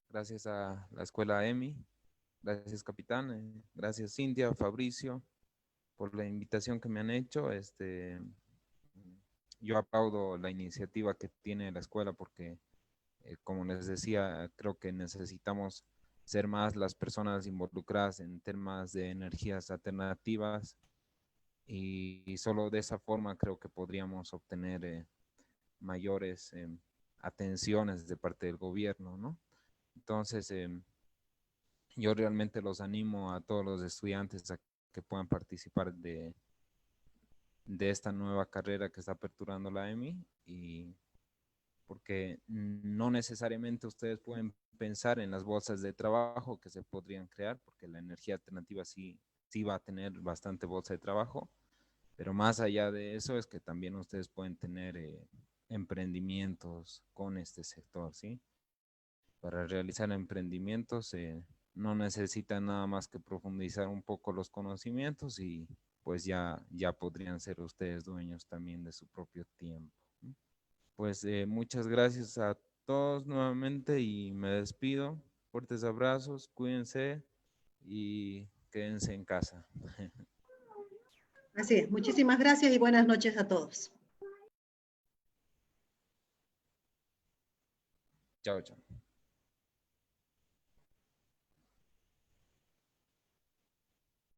gracias a la Escuela EMI, gracias capitán, gracias Cintia, Fabricio, por la invitación que me han hecho. Yo aplaudo la iniciativa que tiene la escuela porque, como les decía, creo que necesitamos ser más las personas involucradas en temas de energías alternativas, y solo de esa forma creo que podríamos obtener mayores atenciones de parte del gobierno, ¿no? Entonces, yo realmente los animo a todos los estudiantes a que puedan participar de esta nueva carrera que está aperturando la EMI, y porque no necesariamente ustedes pueden pensar en las bolsas de trabajo que se podrían crear, porque la energía alternativa sí va a tener bastante bolsa de trabajo, pero más allá de eso es que también ustedes pueden tener emprendimientos con este sector, ¿sí? Para realizar emprendimientos no necesitan nada más que profundizar un poco los conocimientos, y pues ya podrían ser ustedes dueños también de su propio tiempo. Pues muchas gracias a todos nuevamente y me despido. Fuertes abrazos, cuídense y quédense en casa. Así es, muchísimas gracias y buenas noches a todos. Chao, chao.